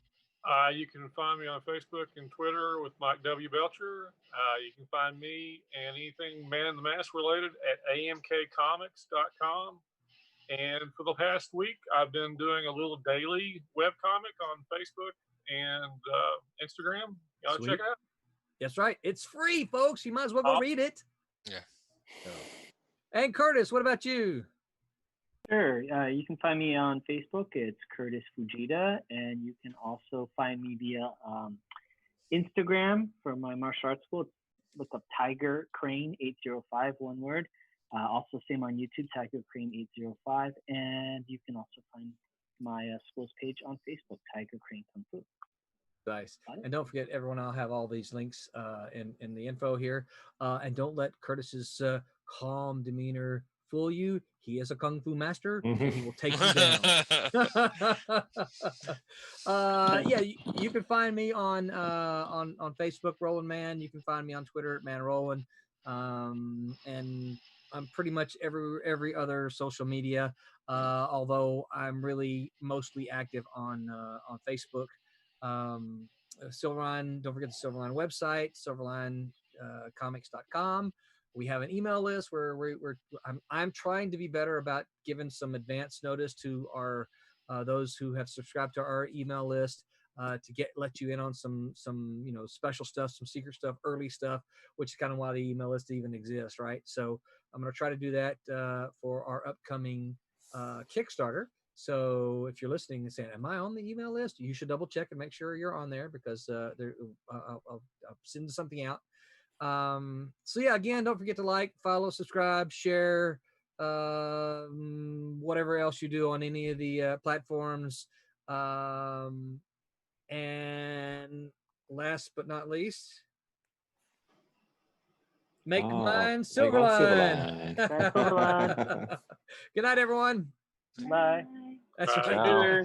You can find me on Facebook and Twitter with Mike W. Belcher. You can find me and anything Man in the Mask related at amkcomics.com. And for the past week, I've been doing a little daily webcomic on Facebook and Instagram. Y'all check it out. That's right. It's free, folks. You might as well go read it. Yeah. And Kurtis, what about you? Sure. You can find me on Facebook. It's Kurtis Fujita. And you can also find me via Instagram for my martial arts school. Look up Tiger Crane 805, one word. Also same on YouTube, Tiger Crane 805. And you can also find my school's page on Facebook, Tiger Crane Kung Fu. Nice. And don't forget, everyone, I'll have all these links in the info here. And don't let Kurtis's calm demeanor fool you. He is a kung fu master. And he will take you down. Yeah, you can find me on Facebook, Roland Mann. You can find me on Twitter at Man Roland. And I'm pretty much every other social media. Although I'm really mostly active on Facebook. Silverline, don't forget the Silverline website, SilverlineComics.com. We have an email list where I'm trying to be better about giving some advance notice to our those who have subscribed to our email list to let you in on some special stuff, some secret stuff, early stuff, which is kind of why the email list even exists, right? So I'm going to try to do that for our upcoming Kickstarter. So if you're listening and saying, "Am I on the email list?" You should double check and make sure you're on there because I'll send something out. So yeah, again, don't forget to like, follow, subscribe, share, whatever else you do on any of the platforms. And last but not least, make mine Silverline. Good night, everyone. Bye. That's Bye. right.